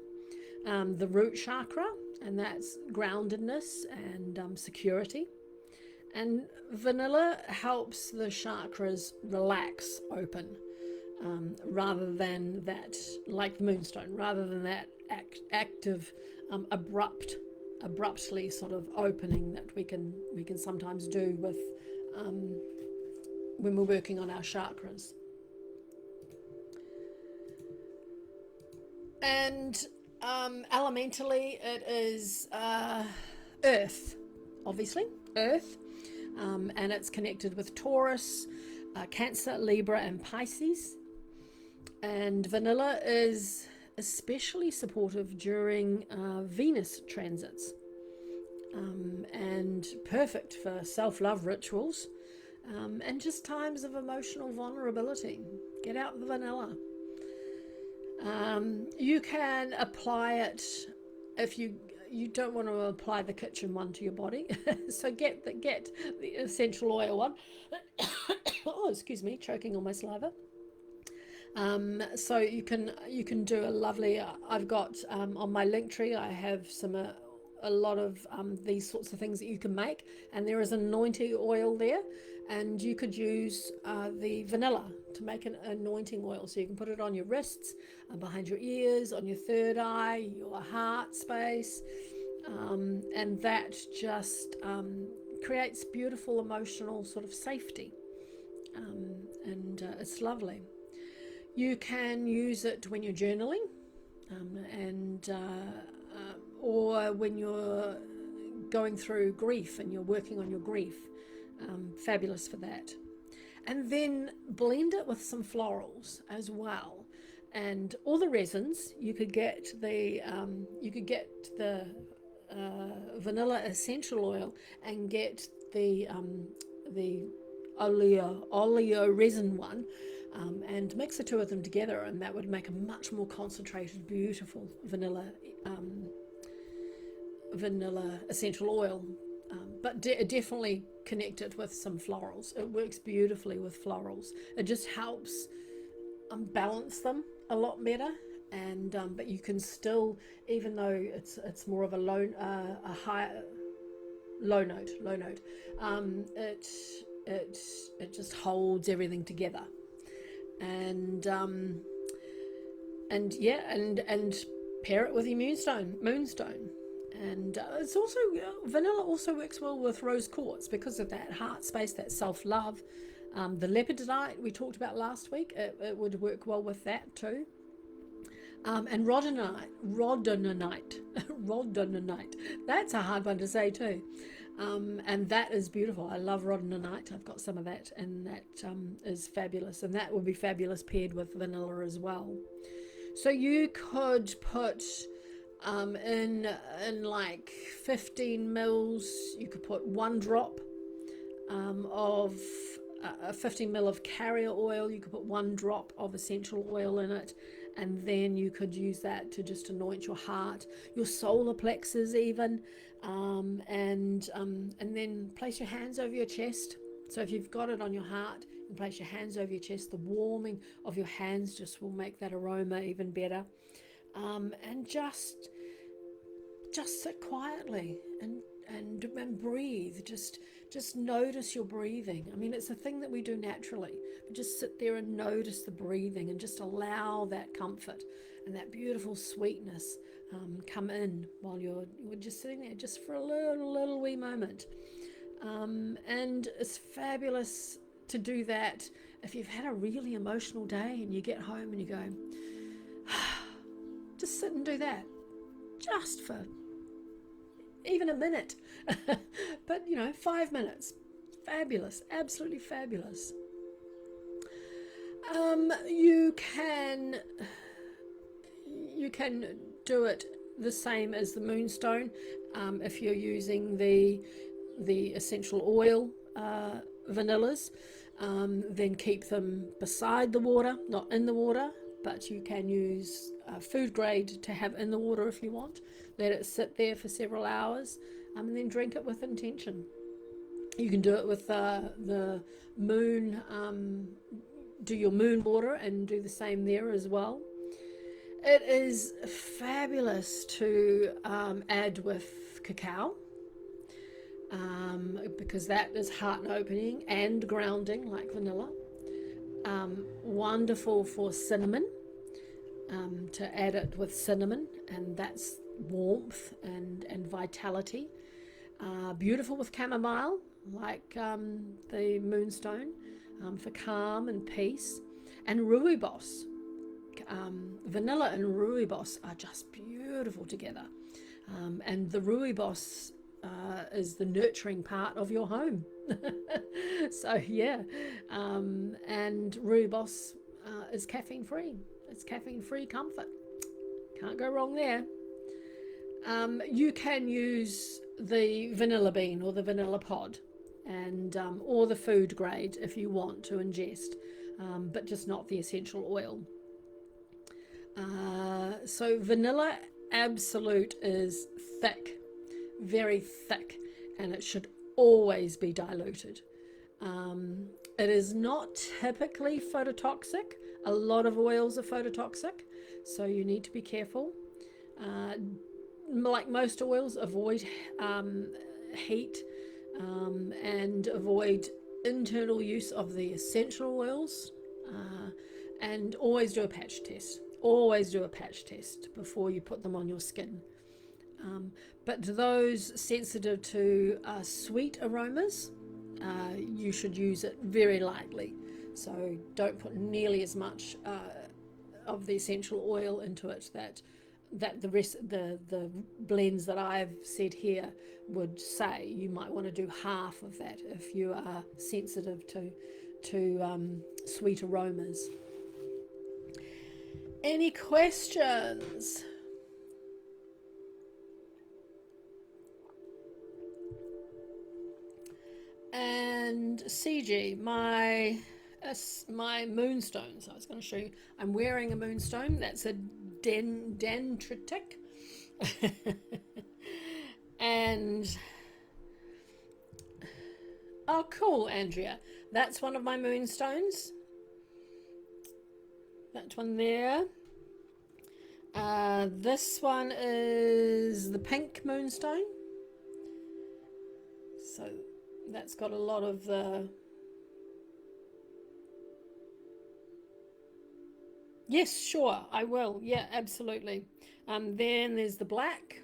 The root chakra, and that's groundedness and security. And vanilla helps the chakras relax, open, rather than that, like Moonstone, rather than that active, abrupt abruptly sort of opening that we can sometimes do with when we're working on our chakras. And elementally, it is Earth, obviously, Earth, and it's connected with Taurus, Cancer, Libra, and Pisces. And vanilla is especially supportive during Venus transits, and perfect for self-love rituals, and just times of emotional vulnerability. Get out the vanilla. You can apply it if you don't want to apply the kitchen one to your body. So get the essential oil one. Oh, excuse me, choking on my saliva. So you can do a lovely. I've got on my link tree. I have a lot of these sorts of things that you can make, and there is an anointing oil there, and you could use the vanilla to make an anointing oil. So you can put it on your wrists, behind your ears, on your third eye, your heart space, and that just creates beautiful emotional sort of safety, and it's lovely. You can use it when you're journaling, or when you're going through grief and you're working on your grief. Fabulous for that. And then blend it with some florals as well, and all the resins. You could get the vanilla essential oil and get the oleo resin one. And mix the two of them together, and that would make a much more concentrated, beautiful vanilla essential oil. But definitely connect it with some florals. It works beautifully with florals. It just helps balance them a lot better. And but you can still, even though it's more of a low note, it just holds everything together. And pair it with your moonstone, and it's also vanilla also works well with rose quartz because of that heart space, that self-love. The lepidolite we talked about last week, it would work well with that too. And rhodonite, that's a hard one to say too. And that is beautiful. I love rhodonite. I've got some of that, and that is fabulous. And that will be fabulous paired with vanilla as well. So you could put in like 15 mils, you could put 1 drop of 15 ml of carrier oil. You could put 1 drop of essential oil in it, and then you could use that to just anoint your heart, your solar plexus even, and then place your hands over your chest. So if you've got it on your heart, and place your hands over your chest, the warming of your hands just will make that aroma even better. And just sit quietly and breathe. Just notice your breathing. I mean, it's a thing that we do naturally, but just sit there and notice the breathing, and just allow that comfort and that beautiful sweetness come in while you're just sitting there, just for a little wee moment. And it's fabulous to do that if you've had a really emotional day and you get home and you go, just sit and do that, just for even a minute. But 5 minutes, fabulous, absolutely fabulous. You can do it the same as the Moonstone. If you're using the essential oil vanillas, then keep them beside the water, not in the water, but you can use food grade to have in the water if you want. Let it sit there for several hours, and then drink it with intention. You can do it with the moon, do your moon water and do the same there as well. It is fabulous to add with cacao, because that is heart opening and grounding like vanilla. Wonderful for cinnamon, to add it with cinnamon, and that's warmth and vitality. Beautiful with chamomile, like the Moonstone, for calm and peace. And rooibos. Vanilla and rooibos are just beautiful together. And the rooibos is the nurturing part of your home. So yeah, and rooibos is caffeine free. It's caffeine free comfort. Can't go wrong there. You can use the vanilla bean or the vanilla pod, and or the food grade if you want to ingest, but just not the essential oil. So vanilla absolute is thick, very thick, and it should always be diluted. It is not typically phototoxic. A lot of oils are phototoxic, so you need to be careful. Like most oils, avoid heat, and avoid internal use of the essential oils, and always do a patch test. Always do a patch test before you put them on your skin. But those sensitive to sweet aromas, you should use it very lightly. So don't put nearly as much of the essential oil into it that the blends that I've said here would say. You might want to do half of that if you are sensitive to sweet aromas. Any questions? And CG, my moonstone. So I was going to show you. I'm wearing a moonstone. That's a dendritic. And oh, cool, Andrea. That's one of my moonstones. That one there. This one is the pink moonstone. So that's got a lot of the... Yes, sure, I will. Yeah, absolutely. Then there's the black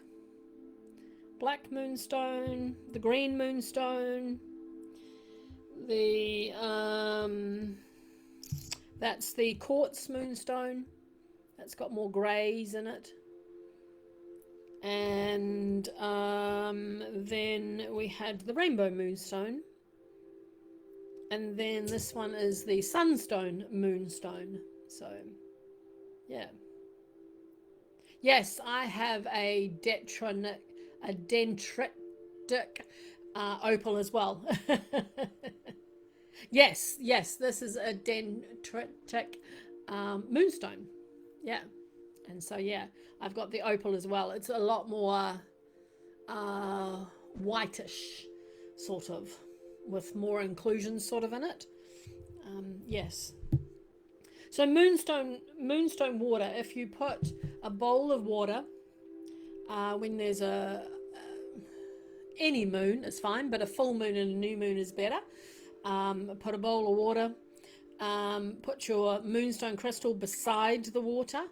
moonstone, the green moonstone, the that's the quartz moonstone. That's got more greys in it. And then we had the rainbow moonstone. And then this one is the sunstone moonstone. So, yeah. Yes, I have a dendritic opal as well. Yes, this is a dendritic moonstone. Yeah. And so, yeah, I've got the opal as well. It's a lot more whitish, sort of, with more inclusions sort of in it. Yes. So moonstone water, if you put a bowl of water, when there's any moon is fine, but a full moon and a new moon is better. Put a bowl of water, put your moonstone crystal beside the water,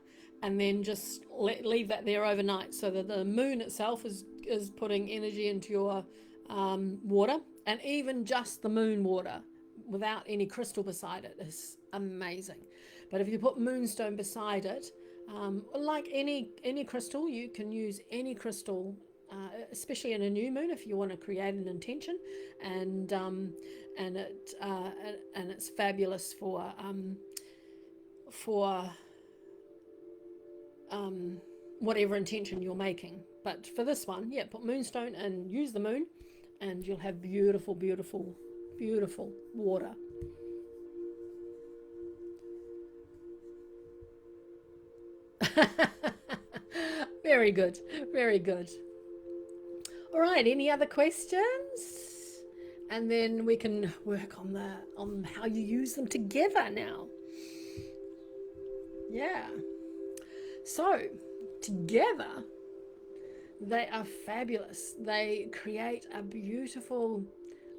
and then just leave that there overnight, so that the moon itself is putting energy into your water. And even just the moon water without any crystal beside it is amazing. But if you put moonstone beside it, like any crystal, you can use any crystal, especially in a new moon, if you want to create an intention, and it's fabulous for whatever intention you're making. But for this one, yeah, put moonstone and use the moon, and you'll have beautiful, beautiful, beautiful water. Very good, very good. All right, any other questions? And then we can work on how you use them together now. Yeah. So together they are fabulous. They create a beautiful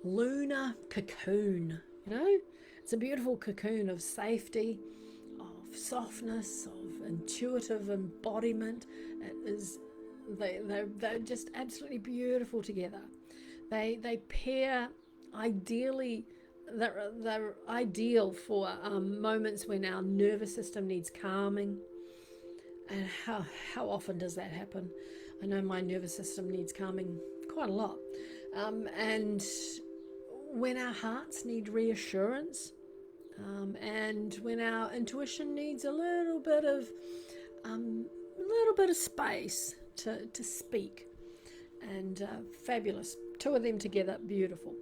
lunar cocoon. It's a beautiful cocoon of safety, of softness, of intuitive embodiment. It is They're just absolutely beautiful together. They pair ideally. They're ideal for moments when our nervous system needs calming. And how often does that happen? I know my nervous system needs calming quite a lot. And when our hearts need reassurance, and when our intuition needs a little bit of space to speak. And fabulous. Two of them together, beautiful.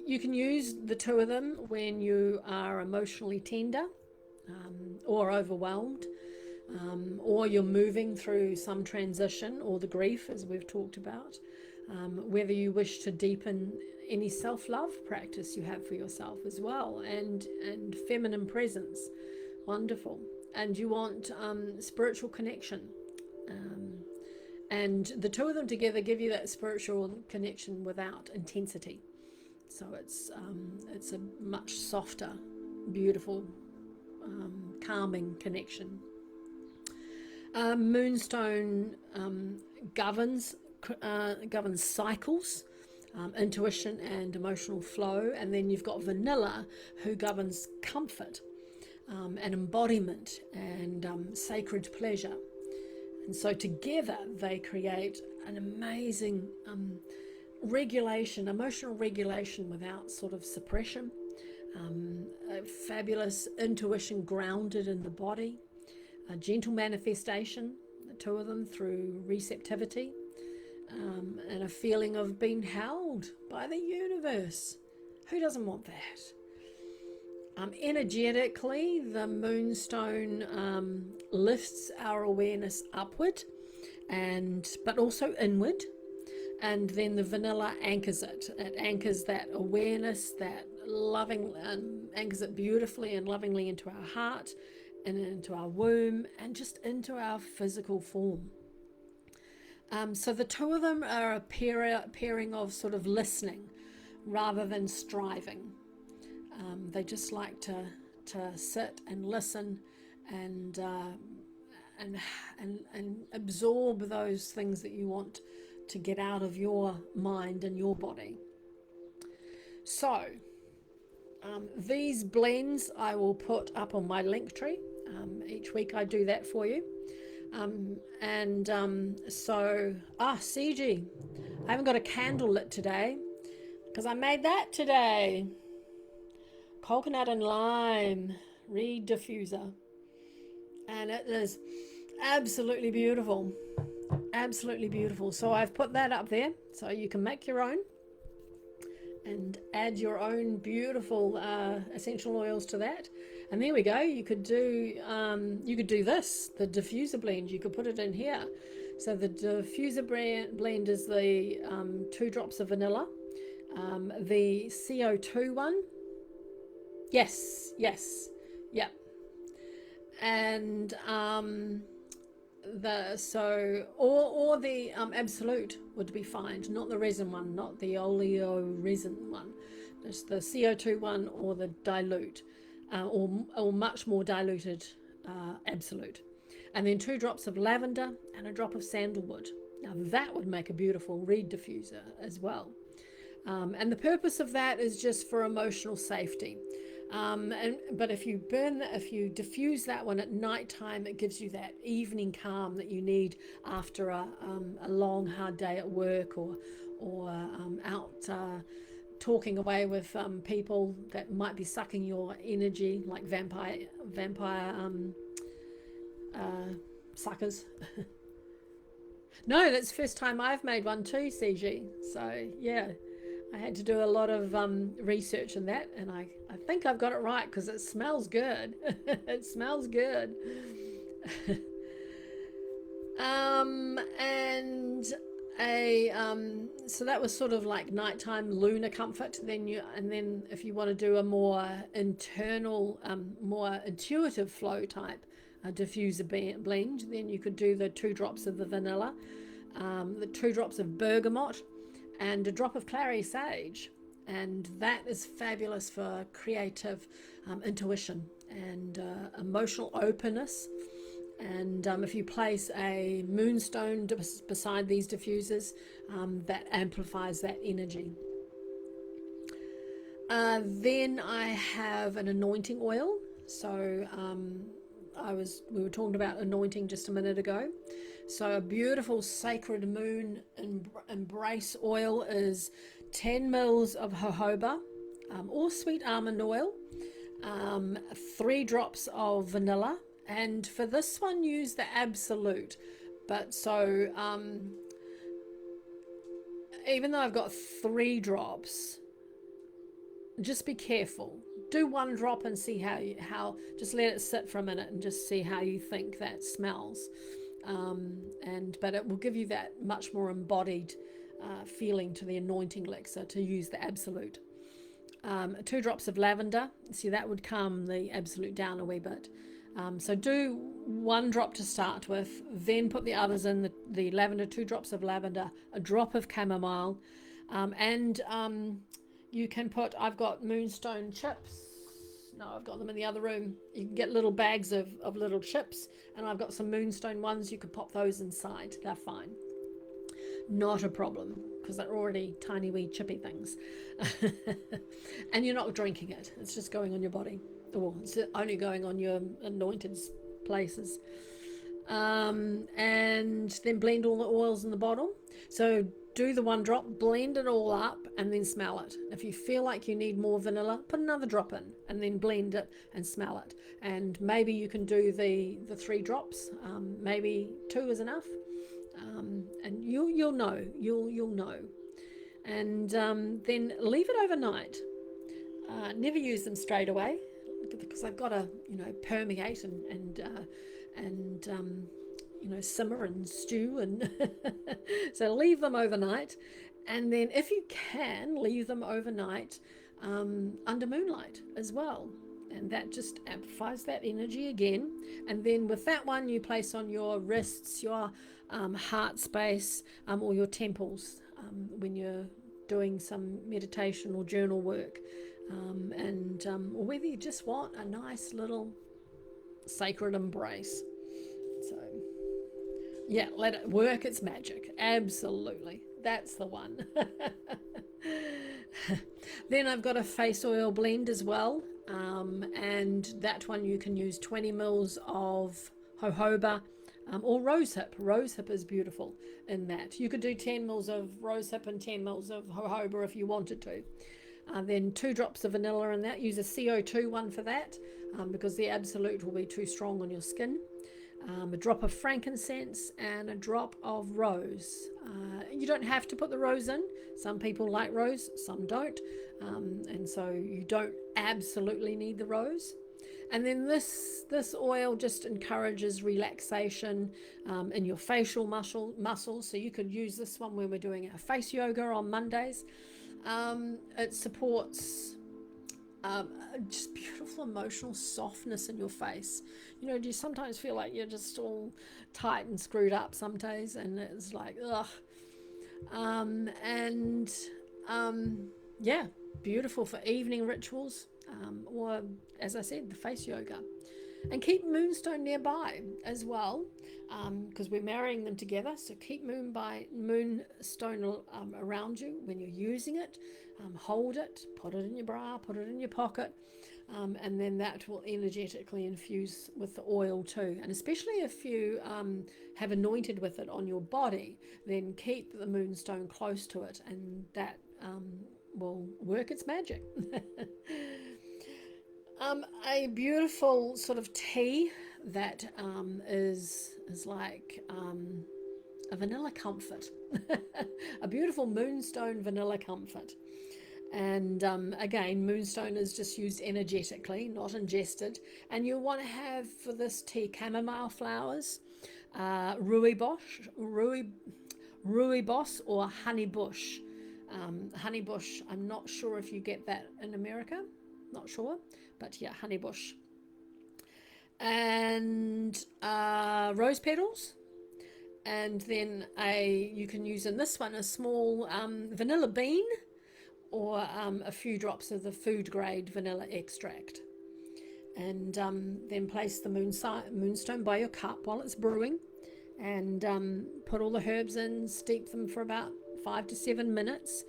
You can use the two of them when you are emotionally tender, or overwhelmed, or you're moving through some transition or the grief, as we've talked about. Whether you wish to deepen any self-love practice you have for yourself as well, and feminine presence, wonderful. And you want spiritual connection, and the two of them together give you that spiritual connection without intensity. So it's a much softer, beautiful, calming connection. Moonstone governs cycles, intuition and emotional flow, and then you've got vanilla, who governs comfort, and embodiment and sacred pleasure. And so together they create an amazing regulation, emotional regulation without sort of suppression, a fabulous intuition grounded in the body, a gentle manifestation, the two of them, through receptivity, and a feeling of being held by the universe. Who doesn't want that? Energetically, the Moonstone lifts our awareness upward, but also inward. And then the vanilla anchors it. It anchors that awareness, that loving, anchors it beautifully and lovingly into our heart and into our womb and just into our physical form. So the two of them are a pairing of sort of listening rather than striving. They just like to sit and listen and absorb those things that you want to get out of your mind and your body. So these blends I will put up on my link tree. Each week I do that for you. CG, I haven't got a candle lit today because I made that today. Coconut and lime reed diffuser, and it is absolutely beautiful. Absolutely beautiful. So I've put that up there so you can make your own and add your own beautiful essential oils to that. And there we go. You could do this, the diffuser blend. You could put it in here. So the diffuser blend is the 2 drops of vanilla, the CO2 one. Yes, yep. And the absolute would be fine, not the resin one, not the oleo resin one, just the CO2 one or the dilute, or much more diluted absolute. And then 2 drops of lavender and a drop of sandalwood. Now that would make a beautiful reed diffuser as well. And the purpose of that is just for emotional safety. But if you diffuse that one at night time, it gives you that evening calm that you need after a long hard day at work, or out talking away with people that might be sucking your energy, like vampire suckers. No, that's the first time I've made one too, CG. So yeah, I had to do a lot of research in that, and I think I've got it right because it smells good. It smells good. So that was sort of like nighttime lunar comfort. Then if you want to do a more internal, more intuitive flow type diffuser blend, then you could do the 2 drops of the vanilla, the 2 drops of bergamot, and a drop of clary sage. And that is fabulous for creative intuition and emotional openness, And if you place a moonstone beside these diffusers, that amplifies that energy. Then I have an anointing oil. So we were talking about anointing just a minute ago. So a beautiful sacred moon embrace oil is 10 mils of jojoba or sweet almond oil, 3 drops of vanilla, and for this one use the absolute. But so even though I've got 3 drops, just be careful. Do 1 drop and see how just let it sit for a minute and just see how you think that smells. But it will give you that much more embodied feeling to the anointing elixir to use the absolute. 2 drops of lavender. See, that would calm the absolute down a wee bit. So do 1 drop to start with, then put the others in, the lavender, 2 drops of lavender, a drop of chamomile, and you can put, I've got Moonstone chips. No, I've got them in the other room. You can get little bags of little chips, and I've got some Moonstone ones. You could pop those inside. They're fine. Not a problem, because they're already tiny wee chippy things. And you're not drinking it. It's just going on your body. Or it's only going on your anointed places. And then blend all the oils in the bottle. So do the 1 drop, blend it all up, and then smell it. If you feel like you need more vanilla, put another drop in, and then blend it and smell it. And maybe you can do the 3 drops. Maybe 2 is enough. And you'll know. You'll know. And then leave it overnight. Never use them straight away, because they've got to permeate and simmer and stew, and so leave them overnight. And then if you can, leave them overnight under moonlight as well, and that just amplifies that energy again. And then with that one, you place on your wrists, your heart space, or your temples when you're doing some meditation or journal work, or whether you just want a nice little sacred embrace. So yeah, let it work its magic. Absolutely. That's the one. Then I've got a face oil blend as well. And that one you can use 20 mils of jojoba or rosehip. Rosehip is beautiful in that. You could do 10 mils of rosehip and 10 mils of jojoba if you wanted to. Then 2 drops of vanilla in that. Use a CO2 one for that, because the absolute will be too strong on your skin. A drop of frankincense and a drop of rose. You don't have to put the rose in. Some people like rose, some don't, and so you don't absolutely need the rose. And then this oil just encourages relaxation in your facial muscles. So you could use this one when we're doing our face yoga on Mondays. It supports just beautiful emotional softness in your face. Do you sometimes feel like you're just all tight and screwed up some days, and it's like, ugh. Yeah, beautiful for evening rituals, or as I said, the face yoga. And keep Moonstone nearby as well, because we're marrying them together. So keep Moonstone around you when you're using it. Hold it, put it in your bra, put it in your pocket, and then that will energetically infuse with the oil too. And especially if you have anointed with it on your body, then keep the Moonstone close to it, and that will work its magic. A beautiful sort of tea that is like a vanilla comfort, a beautiful Moonstone vanilla comfort. And again, Moonstone is just used energetically, not ingested. And you want to have for this tea chamomile flowers, rooibos or honeybush. Honeybush, I'm not sure if you get that in America, not sure, but yeah, honeybush. And rose petals. And then you can use in this one a small vanilla bean, or a few drops of the food grade vanilla extract. and then place the moonstone by your cup while it's brewing, and put all the herbs in, steep them for about 5 to 7 minutes,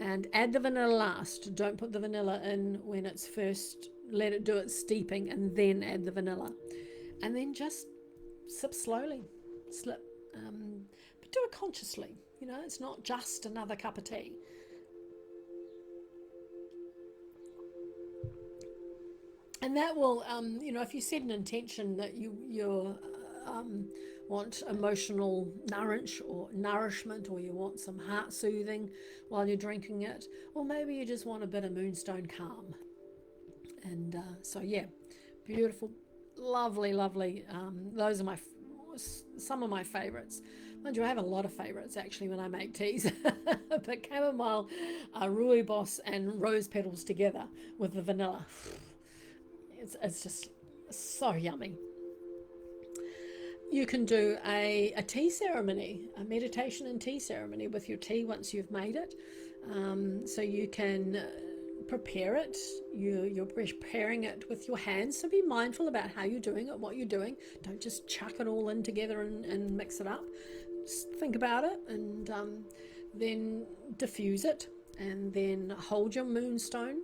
and add the vanilla last. Don't put the vanilla in when it's first, let it do its steeping and then add the vanilla. And then just sip slowly, but do it consciously. It's not just another cup of tea. And that will, if you set an intention that you want emotional nourishment, or you want some heart soothing while you're drinking it, or maybe you just want a bit of Moonstone calm. And so yeah, beautiful, lovely, lovely. Those are some of my favorites. Mind you, I have a lot of favorites actually when I make teas. But chamomile, rooibos, and rose petals together with the vanilla, it's just so yummy. You can do a tea ceremony, a meditation and tea ceremony with your tea once you've made it. So you can prepare it. You're preparing it with your hands, so be mindful about how you're doing it, what you're doing. Don't just chuck it all in together and mix it up. Just think about it, and then diffuse it, and then hold your moonstone,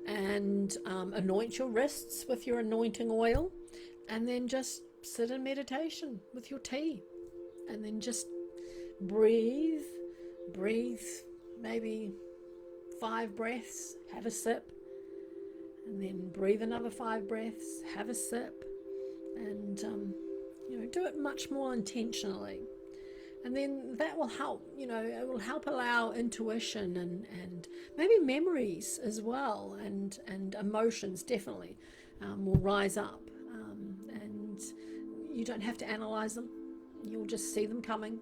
and anoint your wrists with your anointing oil, and then just sit in meditation with your tea, and then just breathe, maybe 5 breaths, have a sip, and then breathe another 5 breaths, have a sip, and do it much more intentionally. And then that will help, it will help allow intuition and maybe memories as well, and emotions definitely will rise up, and you don't have to analyze them. You'll just see them coming,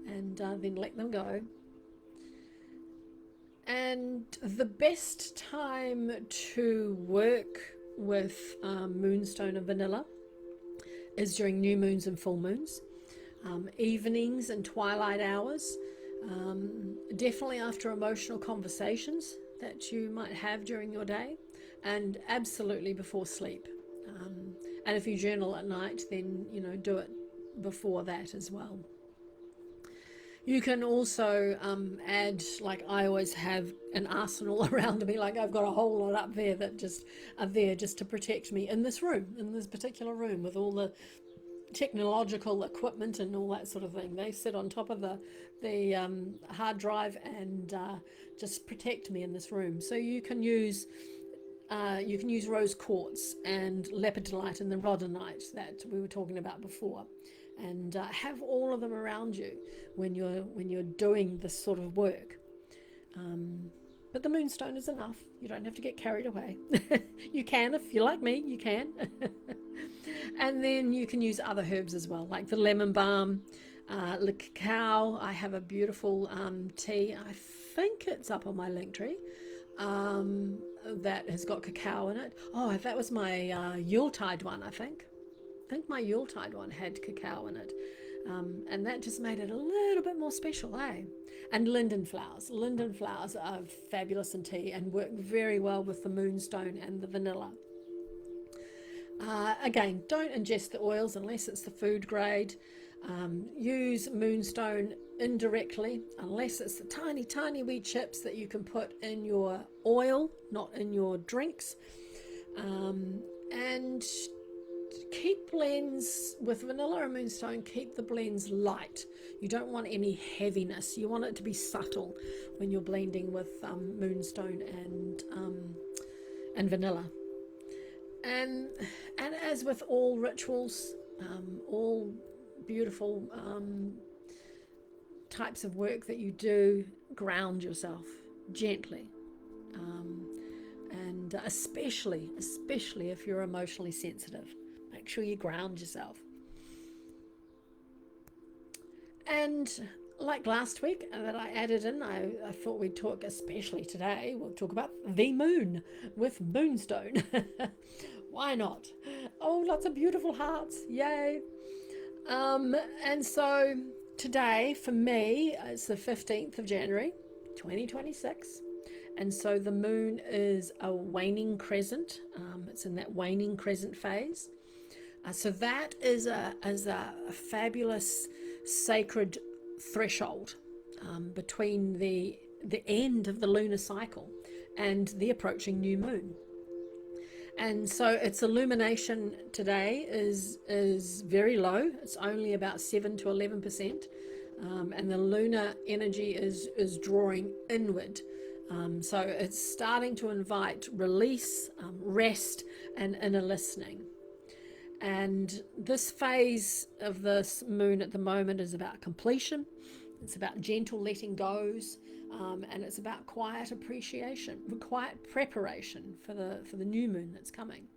and then let them go. And the best time to work with Moonstone and vanilla is during new moons and full moons, evenings and twilight hours, definitely after emotional conversations that you might have during your day, and absolutely before sleep. And if you journal at night, then do it before that as well. You can also add, like I always have an arsenal around me, like I've got a whole lot up there that just are there just to protect me in this particular room, with all the technological equipment and all that sort of thing. They sit on top of the hard drive and just protect me in this room. So you can use rose quartz and lepidolite and the rhodonite that we were talking about before, and have all of them around you when you're doing this sort of work. But the moonstone is enough. You don't have to get carried away. You can, if you're like me, you can. And then you can use other herbs as well, like the lemon balm, the cacao. I have a beautiful tea. I think it's up on my link tree. That has got cacao in it. Oh, that was my Yuletide one, I think. My Yuletide one had cacao in it. And that just made it a little bit more special, eh? And linden flowers. Linden flowers are fabulous in tea and work very well with the moonstone and the vanilla. Again, don't ingest the oils unless it's the food grade. Use moonstone indirectly, unless it's the tiny, tiny wee chips that you can put in your oil, not in your drinks. And keep blends with vanilla and moonstone, keep the blends light. You don't want any heaviness. You want it to be subtle when you're blending with moonstone and vanilla. And as with all rituals, all beautiful types of work that you do, ground yourself gently, and especially if you're emotionally sensitive, make sure you ground yourself. And like last week that I added in, I thought we'd talk, especially today, we'll talk about the moon with Moonstone. Why not? Oh, lots of beautiful hearts, yay. And so today for me, it's the 15th of January 2026, And so the moon is a waning crescent. It's in that waning crescent phase. So that is a fabulous sacred threshold between the end of the lunar cycle and the approaching new moon. And so its illumination today is very low. It's only about 7 to 11%, and the lunar energy is drawing inward. So it's starting to invite release, rest, and inner listening. And this phase of this moon at the moment is about completion. It's about gentle letting goes, and it's about quiet appreciation, quiet preparation for the new moon that's coming.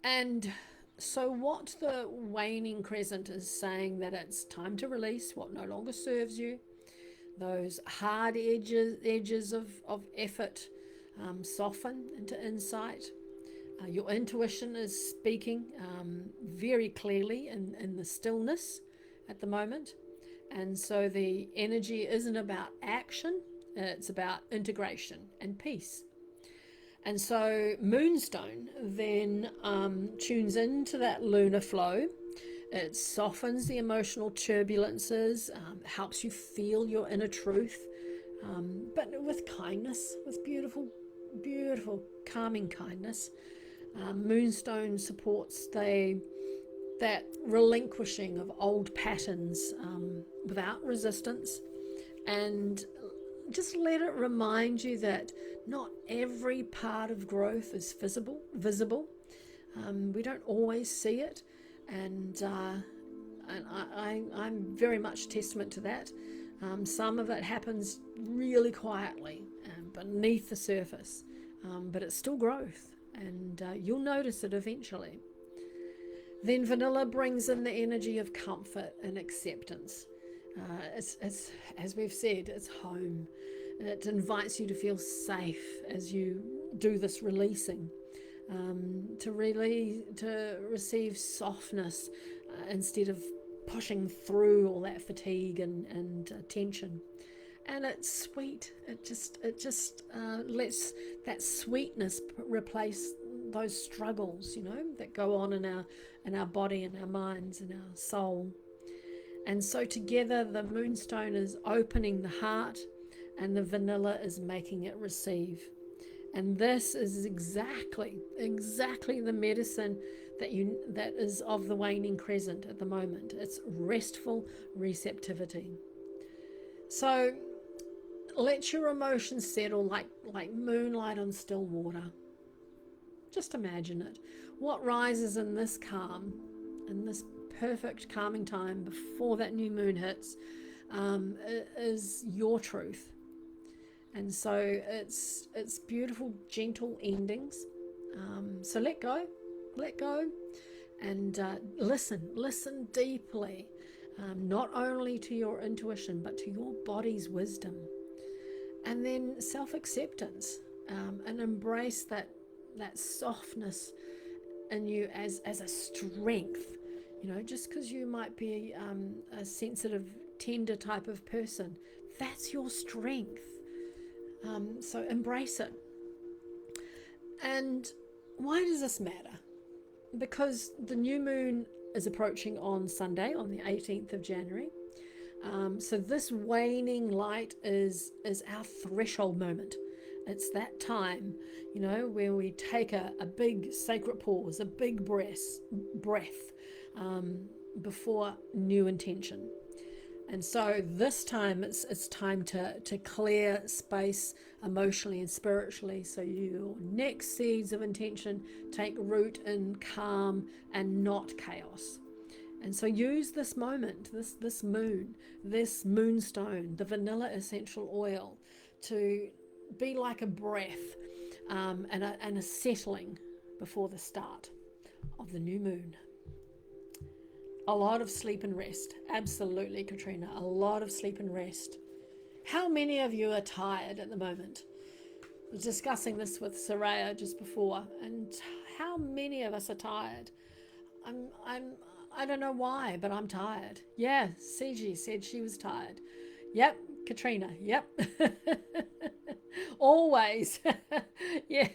And so what the waning crescent is saying, that it's time to release what no longer serves you. Those hard edges of effort soften into insight. Your intuition is speaking very clearly in the stillness at the moment. And so the energy isn't about action, it's about integration and peace. And so Moonstone then tunes into that lunar flow. It softens the emotional turbulences, helps you feel your inner truth, but with kindness, with beautiful, beautiful, calming kindness. Moonstone supports that relinquishing of old patterns without resistance, and just let it remind you that not every part of growth is visible. We don't always see it, and I'm very much testament to that. Some of it happens really quietly beneath the surface, but it's still growth, and you'll notice it eventually. Then vanilla brings in the energy of comfort and acceptance. It's as we've said, it's home. It invites you to feel safe as you do this releasing, to receive softness instead of pushing through all that fatigue and tension. And it's sweet. It just lets that sweetness replace those struggles, that go on in our body and our minds and our soul. And so together the Moonstone is opening the heart, and the vanilla is making it receive. And this is exactly the medicine that is of the waning crescent at the moment. It's restful receptivity. So let your emotions settle like moonlight on still water. Just imagine it. What rises in this calm, in this perfect calming time before that new moon hits, is your truth. And so it's beautiful, gentle endings. So let go, and listen deeply, not only to your intuition, but to your body's wisdom. And then self-acceptance, and embrace that softness in you as a strength. Just because you might be a sensitive, tender type of person, that's your strength. So embrace it. And why does this matter? Because the new moon is approaching on Sunday, on the 18th of January. So this waning light is our threshold moment. It's that time, where we take a big sacred pause, a big breath before new intention. And so this time it's time to clear space emotionally and spiritually, so your next seeds of intention take root in calm and not chaos. And so use this moment, this moon, this moonstone, the vanilla essential oil, to be like a breath and a settling before the start of the new moon. A lot of sleep and rest. Absolutely, Katrina. A lot of sleep and rest. How many of you are tired at the moment? I was discussing this with Soraya just before, and how many of us are tired? I don't know why, but I'm tired. Yeah, Ciji said she was tired. Yep, Katrina. Yep. Always. Yeah.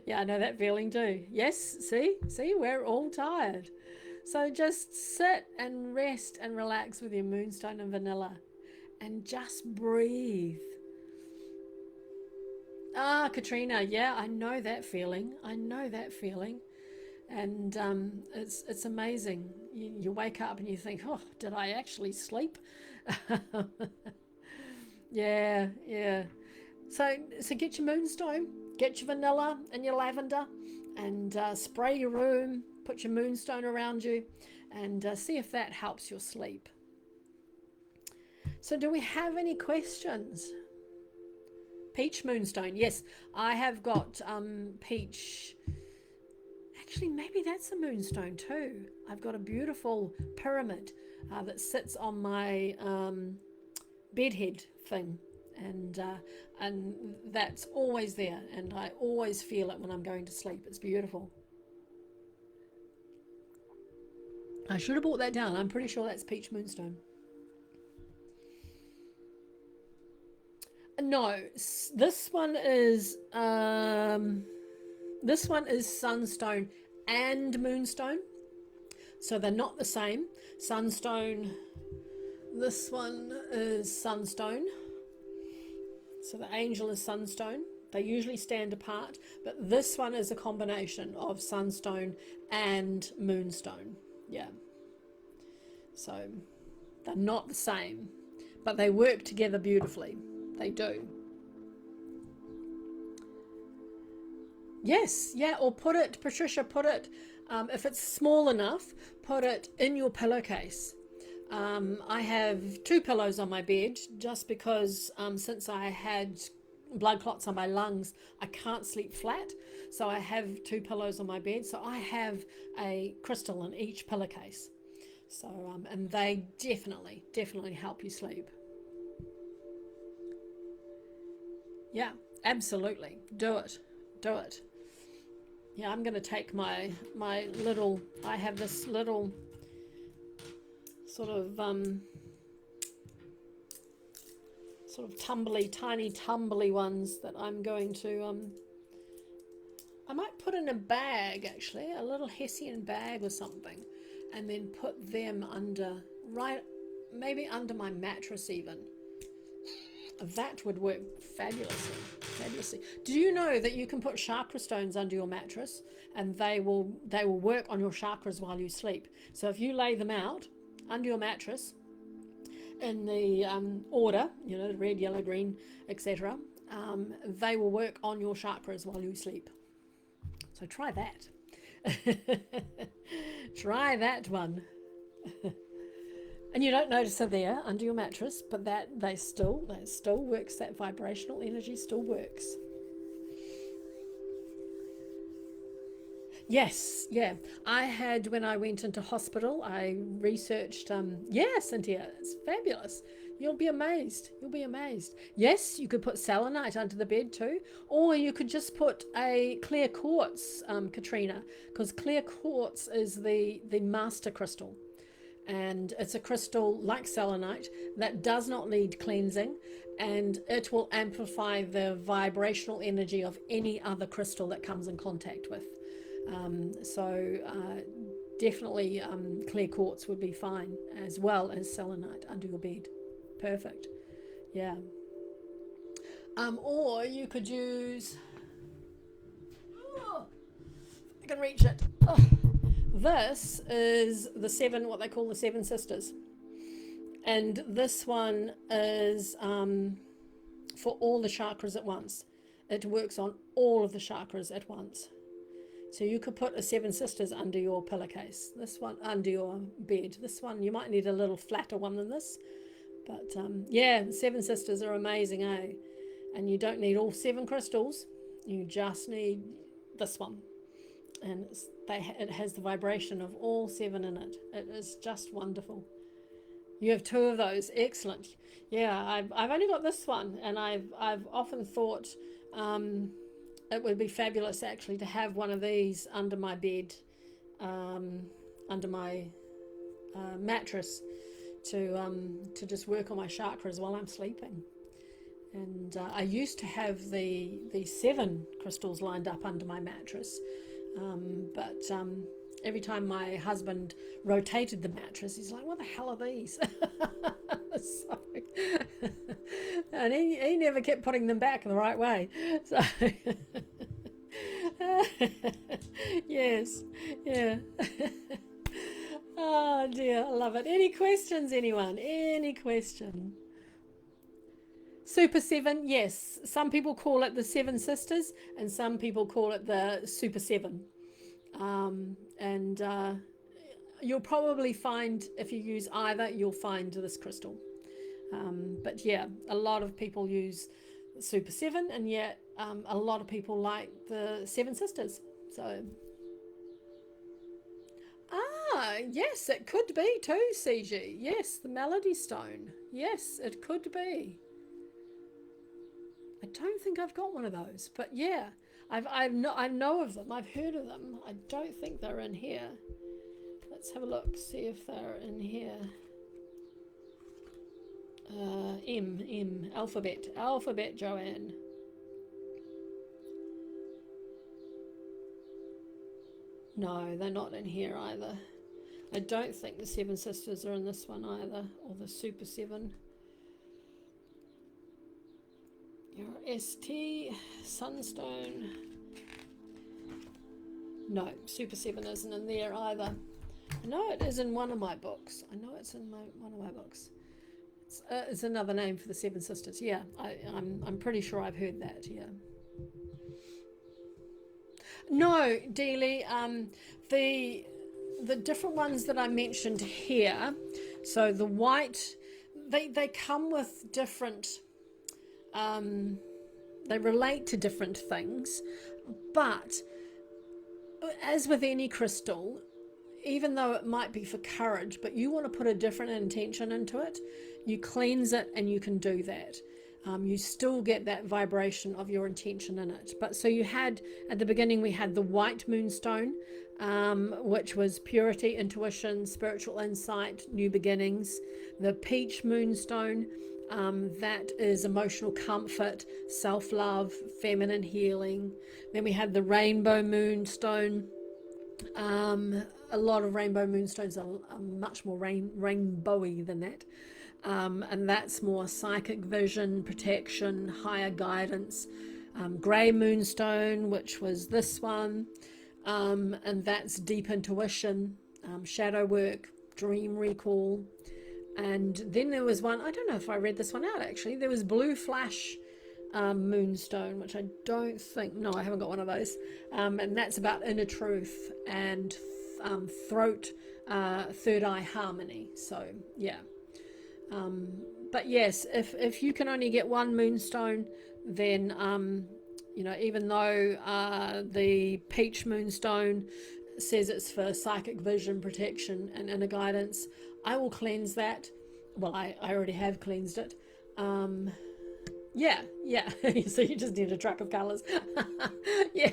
Yeah, I know that feeling too. Yes, see, we're all tired. So just sit and rest and relax with your moonstone and vanilla and just breathe. Ah, Katrina, yeah, I know that feeling. I know that feeling. And it's amazing. You wake up and you think, oh, did I actually sleep? Yeah, yeah. So get your moonstone, get your vanilla and your lavender, and spray your room. Put your moonstone around you, and see if that helps your sleep. So, do we have any questions? Peach moonstone. Yes, I have got peach. Actually, maybe that's a moonstone too. I've got a beautiful pyramid that sits on my bedhead thing, and that's always there, and I always feel it when I'm going to sleep. It's beautiful. I should have brought that down. I'm pretty sure that's peach moonstone. No, this one is sunstone and moonstone, so they're not the same. Sunstone. This one is sunstone. So the angel is sunstone. They usually stand apart, but this one is a combination of sunstone and moonstone. Yeah. So they're not the same, but they work together beautifully. They do. Yes, yeah, or put it, Patricia, put it, if it's small enough, put it in your pillowcase. I have two pillows on my bed just because since I had blood clots on my lungs, I can't sleep flat. So I have two pillows on my bed. So I have a crystal in each pillowcase. So, and they definitely help you sleep. Yeah, absolutely. Do it. Do it. Yeah, I'm going to take my little, I have this little sort of tumbly, tiny tumbly ones that I'm going to I might put in a bag, actually, a little Hessian bag or something, and then put them under, right, maybe under my mattress even. That would work fabulously. Do you know that you can put chakra stones under your mattress, and they will work on your chakras while you sleep? So if you lay them out under your mattress in the order, red, yellow, green, etc., they will work on your chakras while you sleep. So try that. Try that one. And you don't notice it there under your mattress, but that still works. That vibrational energy still works. Yes, yeah. I had, when I went into hospital, I researched, yeah, Cynthia, it's fabulous. You'll be amazed. You'll be amazed. Yes, you could put selenite under the bed too, or you could just put a clear quartz, Katrina, because clear quartz is the master crystal. And it's a crystal like selenite that does not need cleansing, and it will amplify the vibrational energy of any other crystal that comes in contact with. So definitely clear quartz would be fine, as well as selenite under your bed. Perfect. Yeah. Or you could use, oh, I can reach it. Oh, this is the seven, what they call the seven sisters, and this one is for all the chakras at once. It works on all of the chakras at once. So you could put a seven sisters under your pillowcase, this one under your bed. This one, you might need a little flatter one than this, but yeah, the seven sisters are amazing, eh? And you don't need all seven crystals, you just need this one. And it has the vibration of all seven in it. It is just wonderful. You have two of those, excellent. Yeah, I've only got this one, and I've often thought it would be fabulous actually to have one of these under my bed, under my mattress, to just work on my chakras while I'm sleeping. And I used to have the 7 crystals lined up under my mattress, but every time my husband rotated the mattress, he's like, "What the hell are these?" So, and he never kept putting them back the right way. So yes, yeah. Oh dear, I love it. Any questions, anyone? Any question? Super 7, yes. Some people call it the Seven Sisters, and some people call it the Super 7. And you'll probably find, if you use either, you'll find this crystal. But yeah, a lot of people use Super 7, and yet a lot of people like the Seven Sisters. So, yes, it could be too, CG. Yes, the Melody Stone. Yes, it could be. I don't think I've got one of those, but yeah, I know of them. I've heard of them. I don't think they're in here. Let's have a look, see if they're in here. Alphabet, Joanne. No, they're not in here either. I don't think the Seven Sisters are in this one either, or the Super 7. Your ST, Sunstone. No, Super 7 isn't in there either. I know it is in one of my books. I know it's in one of my books. It's another name for the Seven Sisters. Yeah, I'm pretty sure I've heard that. Yeah. No, Dealey. The different ones that I mentioned here. So the white, they come with different. They relate to different things, but as with any crystal, even though it might be for courage, but you want to put a different intention into it, you cleanse it and you can do that. You still get that vibration of your intention in it. But so you had, at the beginning, we had the white moonstone, which was purity, intuition, spiritual insight, new beginnings. The peach moonstone, that is emotional comfort, self-love, feminine healing. Then we had the rainbow moonstone. A lot of rainbow moonstones are much more rainbowy than that. And that's more psychic vision, protection, higher guidance. Grey moonstone, which was this one, and that's deep intuition, shadow work, dream recall. And then there was one, I don't know if I read this one out actually, there was blue flash moonstone, which I don't think, no, I haven't got one of those. And that's about inner truth and throat, third eye harmony. So yeah. But yes, if you can only get one moonstone, then even though the peach moonstone says it's for psychic vision, protection, and inner guidance, I will cleanse that. Well, I already have cleansed it. Yeah. So you just need a truck of colors. Yeah.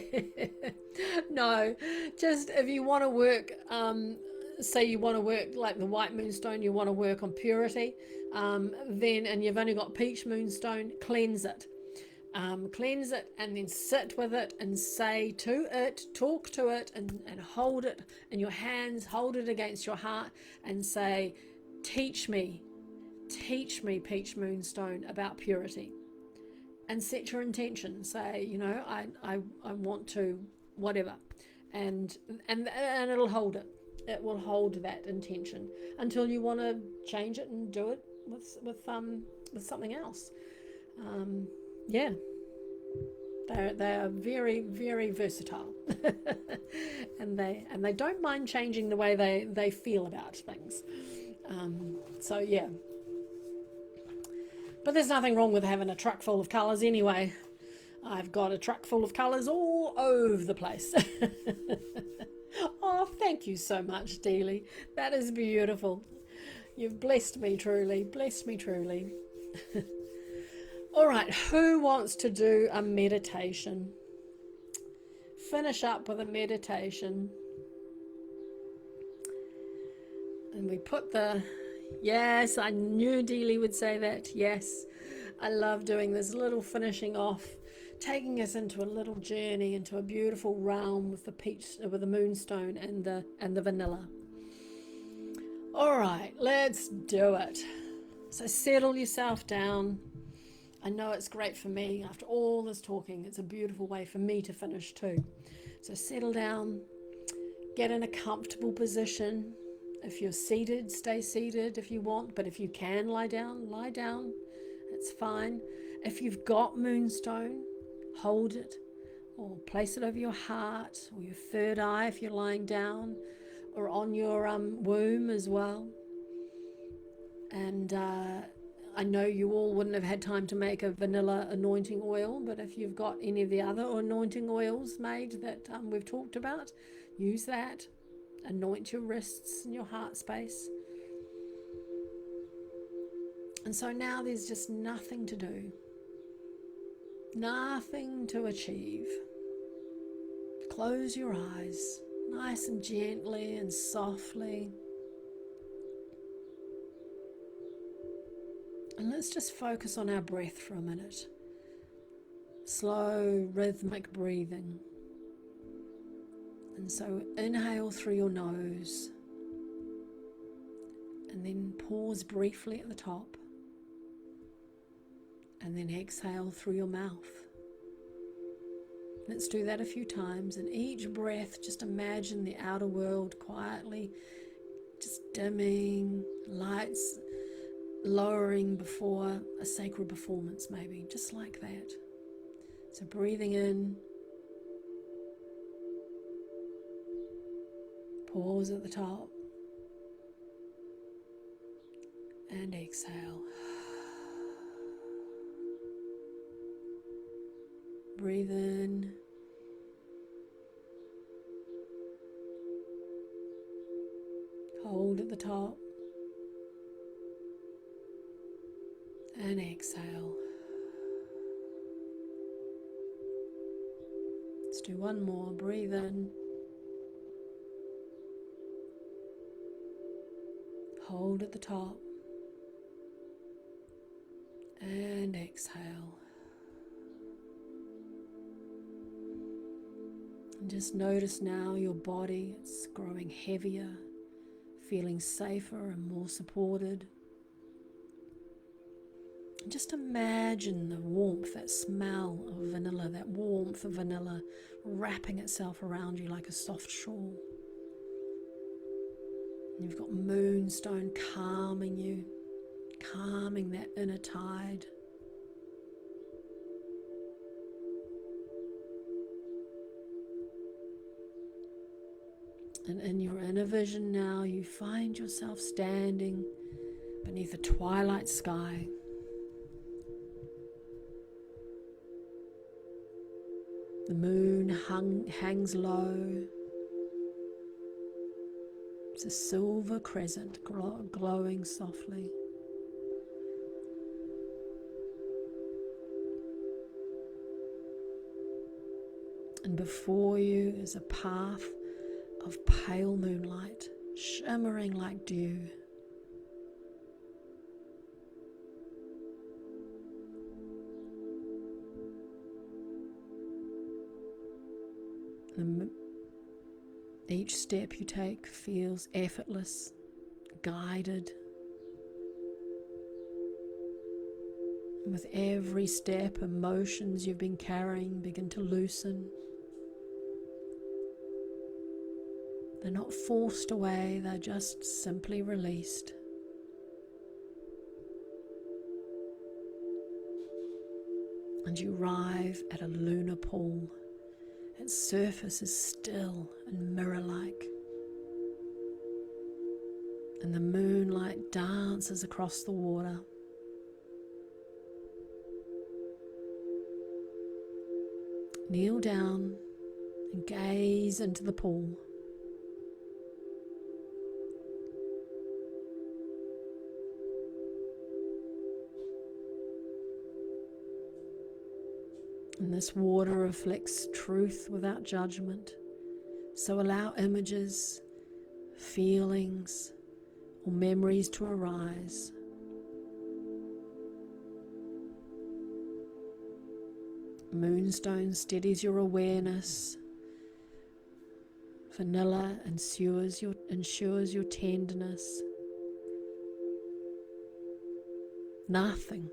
No, just if you want to work, say you want to work like the white moonstone, you want to work on purity, then, and you've only got peach moonstone, cleanse it. Cleanse it and then sit with it and say to it, talk to it, and hold it in your hands, hold it against your heart and say, teach me, peach moonstone, about purity. And set your intention. Say, I want to whatever, and it'll hold it. It will hold that intention until you want to change it and do it with something else. Yeah, they are very, very versatile, and they don't mind changing the way they feel about things. So yeah. But there's nothing wrong with having a truck full of colours anyway. I've got a truck full of colours all over the place. Oh, thank you so much, Dealey. That is beautiful. You've blessed me truly. Blessed me truly. All right, who wants to do a meditation? Finish up with a meditation. And we put the Yes, I knew Dealey would say that. Yes, I love doing this little finishing off, taking us into a little journey into a beautiful realm with the peach, with the moonstone and the vanilla. All right, let's do it. So settle yourself down. I know it's great for me after all this talking. It's a beautiful way for me to finish too. So settle down, get in a comfortable position. If you're seated, stay seated if you want, but if you can lie down, lie down. It's fine. If you've got moonstone, hold it or place it over your heart or your third eye if you're lying down, or on your womb as well. And I know you all wouldn't have had time to make a vanilla anointing oil, but if you've got any of the other anointing oils made that we've talked about, use that. Anoint your wrists and your heart space. And so now there's just nothing to do, nothing to achieve. Close your eyes, nice and gently and softly. And let's just focus on our breath for a minute. Slow, rhythmic breathing. And so inhale through your nose and then pause briefly at the top. And then exhale through your mouth. Let's do that a few times. And each breath, just imagine the outer world quietly just dimming, lights lowering before a sacred performance, maybe, just like that. So breathing in, pause at the top, and exhale. Breathe in, hold at the top, and exhale. Let's do one more. Breathe in, hold at the top, and exhale. And just notice now your body, it's growing heavier, feeling safer and more supported. And just imagine the warmth, that smell of vanilla, that warmth of vanilla wrapping itself around you like a soft shawl. And you've got moonstone calming you, calming that inner tide. And in your inner vision now, you find yourself standing beneath a twilight sky. The moon hangs low. It's a silver crescent glowing softly. And before you is a path of pale moonlight, shimmering like dew. Each step you take feels effortless, guided. And with every step, emotions you've been carrying begin to loosen. They're not forced away, they're just simply released. And you arrive at a lunar pool. Its surface is still and mirror-like. And the moonlight dances across the water. Kneel down and gaze into the pool. And this water reflects truth without judgment. So allow images, feelings, or memories to arise. Moonstone steadies your awareness. Vanilla ensures your tenderness. Nothing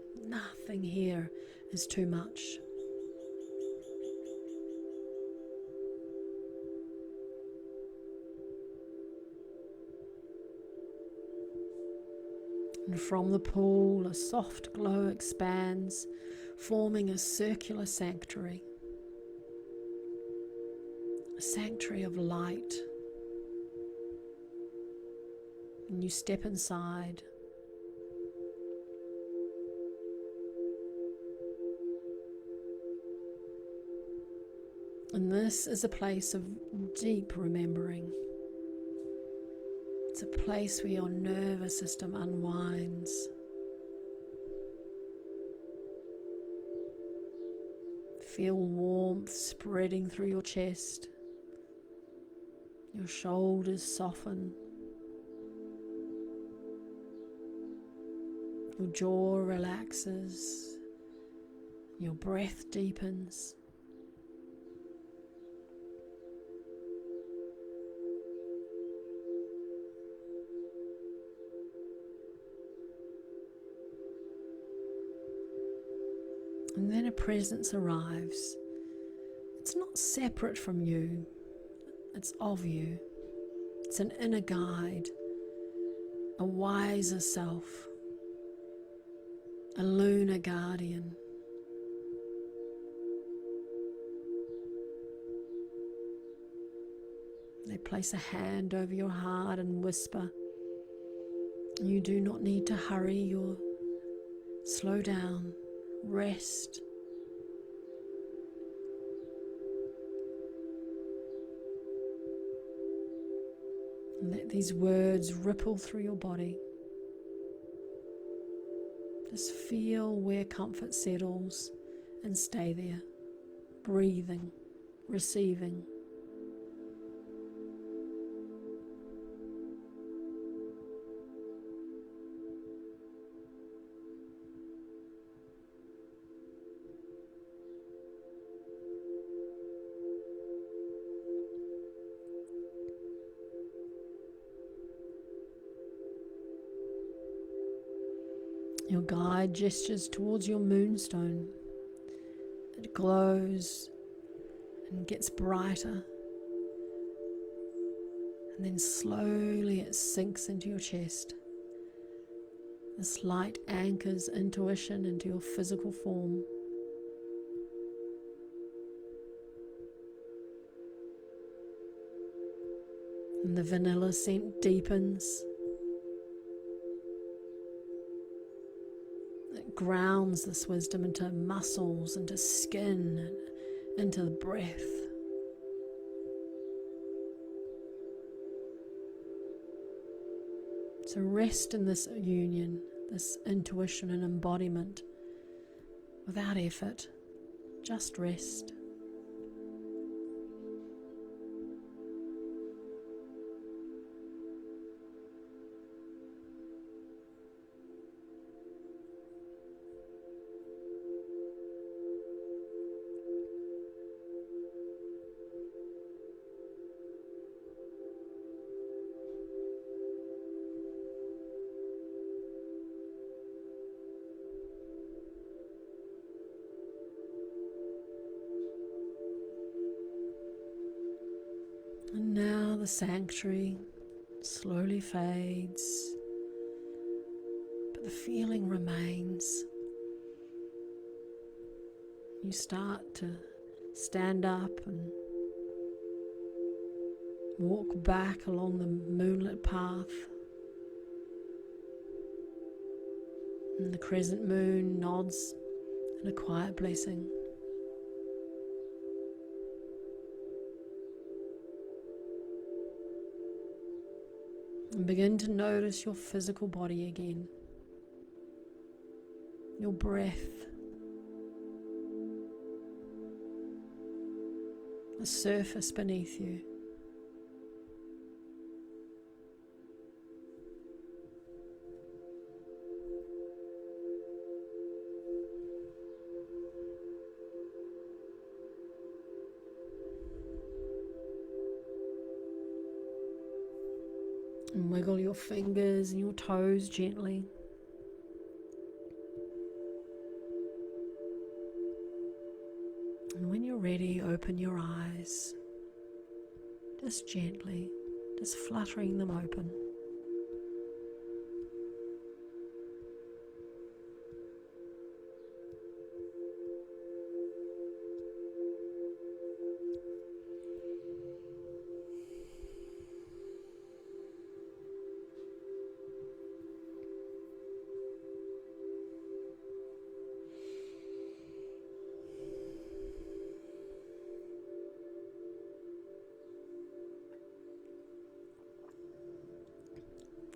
here is too much. And from the pool, a soft glow expands, forming a circular sanctuary. A sanctuary of light. And you step inside. And this is a place of deep remembering. It's a place where your nervous system unwinds. Feel warmth spreading through your chest. Your shoulders soften. Your jaw relaxes. Your breath deepens. And then a presence arrives. It's not separate from you, it's of you. It's an inner guide, a wiser self, a lunar guardian. They place a hand over your heart and whisper, "You do not need to hurry, slow down. Rest." And let these words ripple through your body. Just feel where comfort settles and stay there, breathing, receiving. Your guide gestures towards your moonstone. It glows and gets brighter. And then slowly it sinks into your chest. This light anchors intuition into your physical form. And the vanilla scent deepens. Grounds this wisdom into muscles, into skin, into the breath. So rest in this union, this intuition and embodiment, without effort, just rest. And now the sanctuary slowly fades, but the feeling remains. You start to stand up and walk back along the moonlit path. And the crescent moon nods in a quiet blessing. And begin to notice your physical body again. Your breath. The surface beneath you. And wiggle your fingers and your toes gently. And when you're ready, open your eyes. Just gently, just fluttering them open.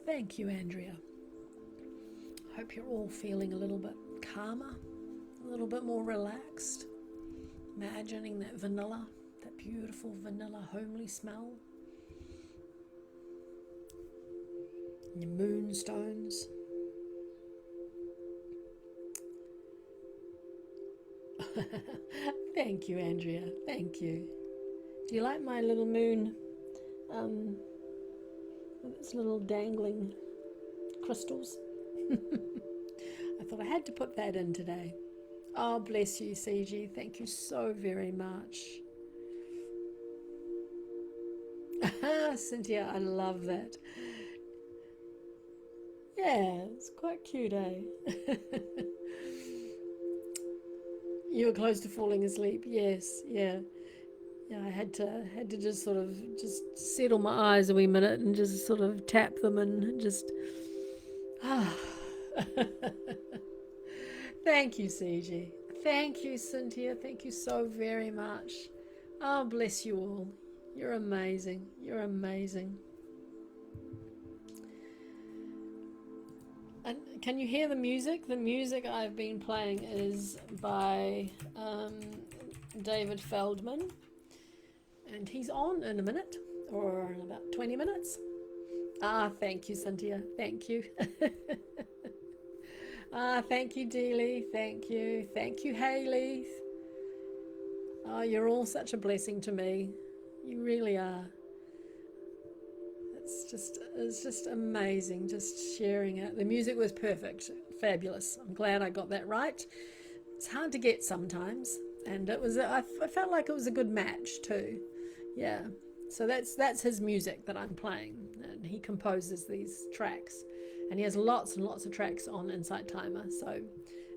Thank you, Andrea. Hope you're all feeling a little bit calmer, a little bit more relaxed. Imagining that vanilla, that beautiful vanilla homely smell. And your moonstones. Thank you, Andrea. Thank you. Do you like my little moon? With its little dangling crystals. I thought I had to put that in today. Oh, bless you, CG. Thank you so very much. Cynthia, I love that. Yeah, it's quite cute, eh? You were close to falling asleep. Yes, yeah. Yeah, I had to just sort of just settle my eyes a wee minute and just sort of tap them and just Thank you, CG. Thank you, Cynthia. Thank you so very much. Oh, bless you all. You're amazing. You're amazing. And can you hear the music? The music I've been playing is by David Feldman. And he's on in a minute, or in about 20 minutes. Ah, thank you, Cynthia. Thank you. Thank you, Dealey. Thank you. Thank you, Hayley. Oh, you're all such a blessing to me. You really are. It's just amazing just sharing it. The music was perfect. Fabulous. I'm glad I got that right. It's hard to get sometimes. And I felt like it was a good match too. Yeah. So that's his music that I'm playing. And he composes these tracks. And he has lots and lots of tracks on Insight Timer. So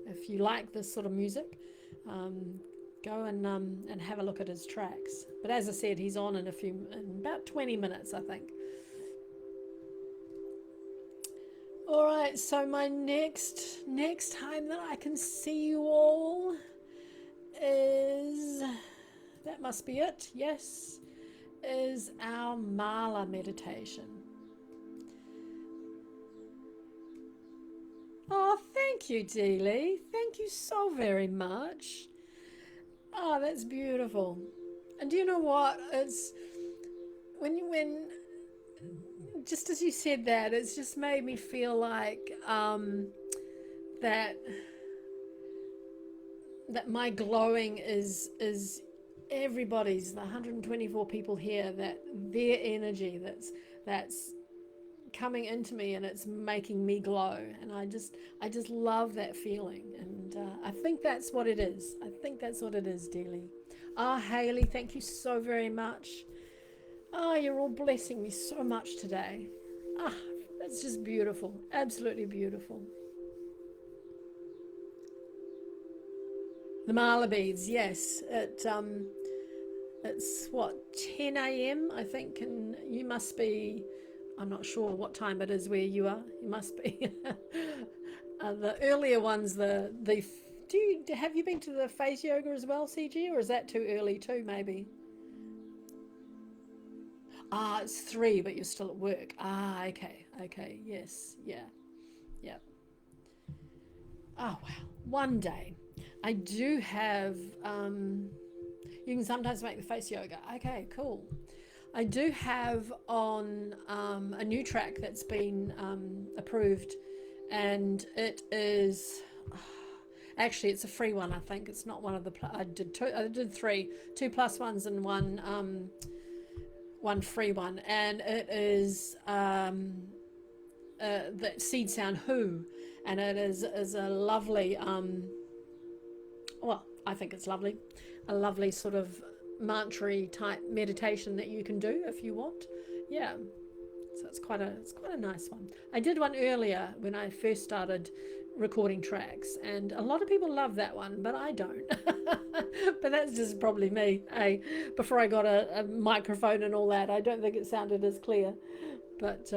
if you like this sort of music, go and have a look at his tracks. But as I said, he's on in about 20 minutes, I think. All right, so my next time that I can see you all is, that must be it, yes, is our Mala meditation. Oh, thank you, Dealey. Thank you so very much. Oh, that's beautiful. And do you know what? It's when just as you said that, it's just made me feel like that my glowing is everybody's, the 124 people here, that their energy that's coming into me and it's making me glow, and I just love that feeling, and I think that's what it is. I think that's what it is, Dealey. Hayley, thank you so very much. You're all blessing me so much today. That's just beautiful, absolutely beautiful. The Mala beads, yes. It's what, 10 a.m. I think, and you must be, I'm not sure what time it is where you are. You must be. The earlier ones, have you been to the face yoga as well, CG, or is that too early too, maybe? It's 3, but you're still at work. Okay, yes, yeah. Oh, wow. One day. I do have, you can sometimes make the face yoga. Okay, cool. I do have on a new track that's been approved, and it is, actually it's a free one, I think. It's not one of the, I did 3, 2 plus ones and one one free one, and it is the seed sound who, and it is a lovely well, I think it's lovely, a lovely sort of mantra type meditation that you can do if you want. Yeah, so it's quite a nice one. I did one earlier when I first started recording tracks, and a lot of people love that one, but I don't. But that's just probably me. Hey, before I got a microphone and all that, I don't think it sounded as clear. But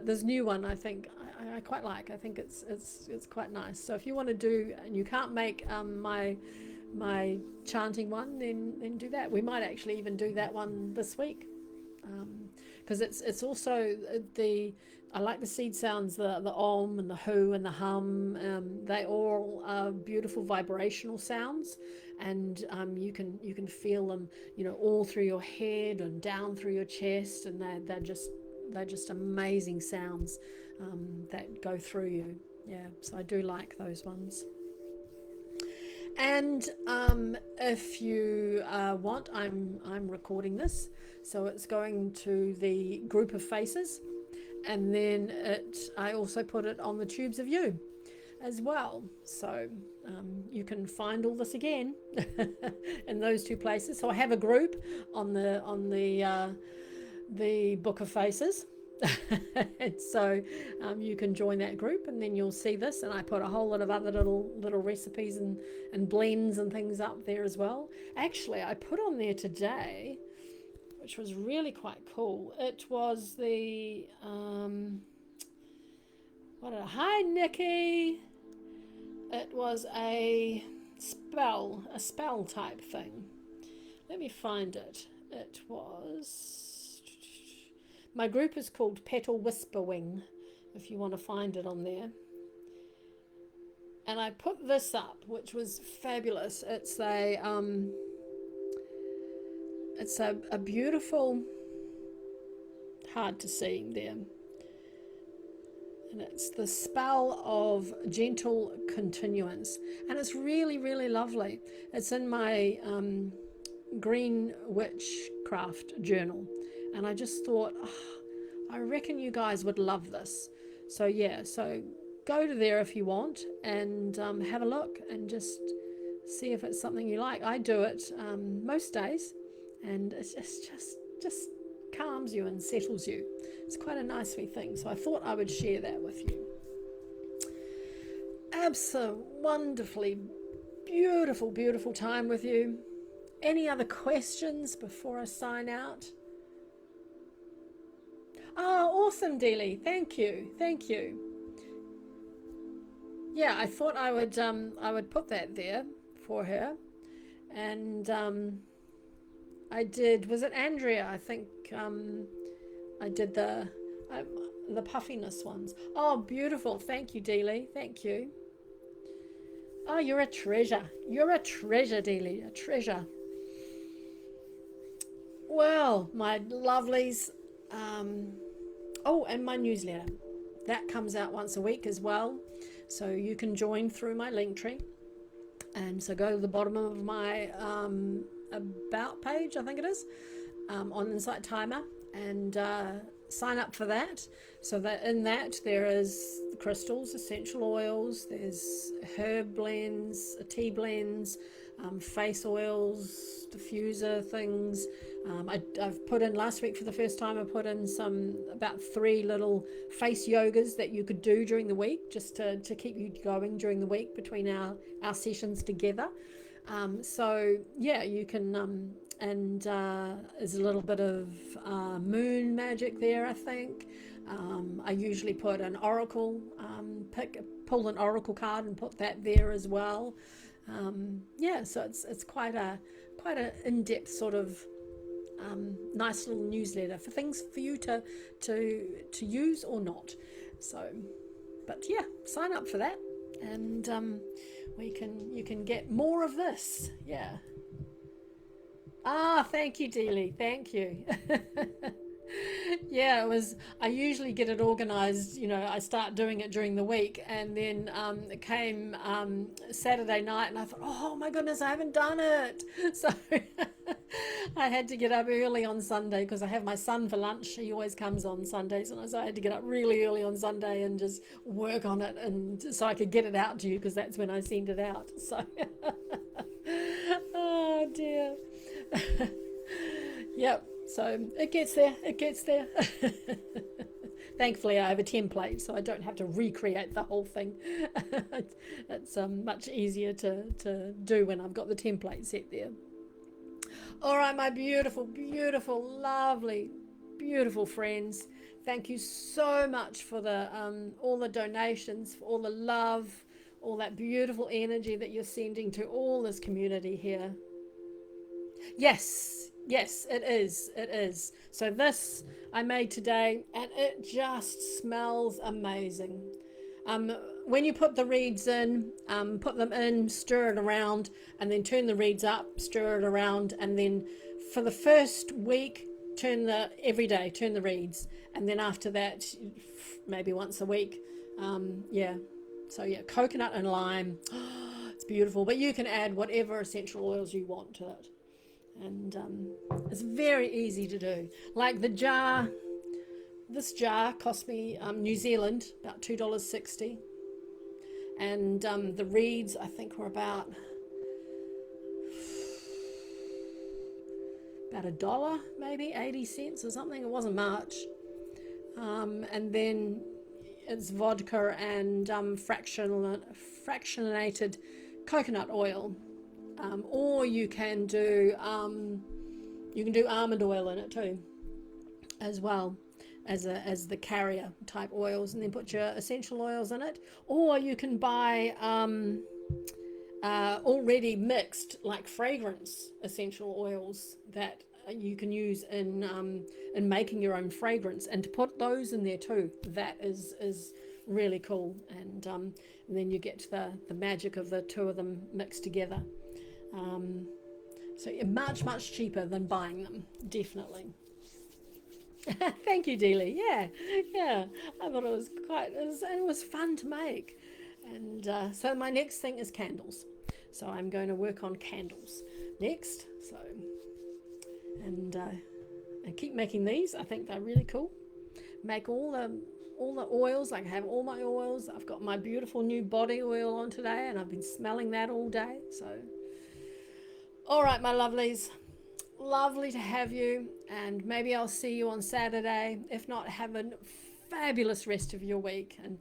this new one, I think I quite like. I think it's quite nice. So if you want to do, and you can't make my chanting one, then do that. We might actually even do that one this week, because it's also the, I like the seed sounds, the om and the who and the hum. They all are beautiful vibrational sounds, and you can feel them, all through your head and down through your chest, and they're just amazing sounds that go through you. Yeah, so I do like those ones. And if you want, I'm recording this, so it's going to the group of faces, and then I also put it on the tubes of you as well. So you can find all this again in those two places. So I have a group on the Book of Faces. And so you can join that group, and then you'll see this, and I put a whole lot of other little recipes and blends and things up there as well. Actually, I put on there today, which was really quite cool. It was the hi Nikki. It was a spell type thing. Let me find it. It was, my group is called Petal Whisperwing, if you want to find it on there. And I put this up, which was fabulous. It's a beautiful, hard to see there, and it's the spell of gentle continuance, and it's really, really lovely. It's in my green witchcraft journal, and I just thought, I reckon you guys would love this. So yeah, so go to there if you want, and have a look and just see if it's something you like. I do it most days, and it's just calms you and settles you. It's quite a nice wee thing, so I thought I would share that with you. Absolutely wonderfully beautiful, beautiful time with you. Any other questions before I sign out? Oh, awesome, Dealey. Thank you. Yeah, I thought I would put that there for her, and I did. Was it Andrea? I think I did the puffiness ones. Oh, beautiful. Thank you, Dealey. Thank you. Oh, you're a treasure. You're a treasure, Dealey. A treasure. Well, my lovelies. Oh, and my newsletter. That comes out once a week as well. So you can join through my link tree. And so go to the bottom of my about page, I think it is, on Insight Timer, and sign up for that. So that in that there is crystals, essential oils, there's herb blends, tea blends, face oils, diffuser things. I've put in, last week for the first time, I put in about 3 little face yogas that you could do during the week, just to keep you going during the week between our sessions together. So yeah, you can, and there's a little bit of moon magic there, I think. I usually put an oracle, pull an oracle card and put that there as well. Yeah, so it's quite a in-depth sort of nice little newsletter for things for you to use or not. So, but yeah, sign up for that, and you can get more of this. Yeah. Thank you, Dealey. Thank you. Yeah, I usually get it organized, I start doing it during the week, and then it came Saturday night, and I thought, oh my goodness, I haven't done it. So I had to get up early on Sunday because I have my son for lunch. He always comes on Sundays, and so I had to get up really early on Sunday and just work on it, and so I could get it out to you because that's when I send it out. So, oh dear. Yep. So it gets there. It gets there. Thankfully, I have a template, so I don't have to recreate the whole thing. It's much easier to do when I've got the template set there. All right, my beautiful, beautiful, lovely, beautiful friends. Thank you so much for the all the donations, for all the love, all that beautiful energy that you're sending to all this community here. Yes, yes, it is. It is. So this I made today, and it just smells amazing. Um, when you put the reeds in, put them in, stir it around, and then turn the reeds up, stir it around, and then for the first week, every day, turn the reeds, and then after that, maybe once a week. Yeah. So yeah, coconut and lime. It's beautiful, but you can add whatever essential oils you want to it, and it's very easy to do. Like the jar. This jar cost me New Zealand about $2.60, and the reeds I think were about a dollar, maybe 80 cents or something. It wasn't much, and then it's vodka and fractionated coconut oil, or you can do almond oil in it too, as well as the carrier type oils, and then put your essential oils in it, or you can buy already mixed like fragrance essential oils that you can use in making your own fragrance, and to put those in there too. That is really cool, and then you get the magic of the two of them mixed together. So much cheaper than buying them, definitely. Thank you, Dealey. Yeah. I thought it was fun to make. And so my next thing is candles. So I'm going to work on candles next. So and keep making these. I think they're really cool. Make all the oils. Like I have all my oils. I've got my beautiful new body oil on today, and I've been smelling that all day. So, all right, my lovelies. Lovely to have you, and maybe I'll see you on Saturday. If not, have a fabulous rest of your week, and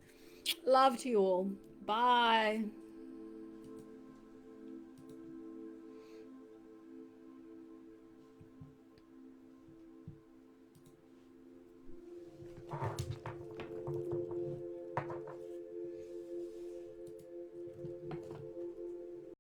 love to you all. Bye.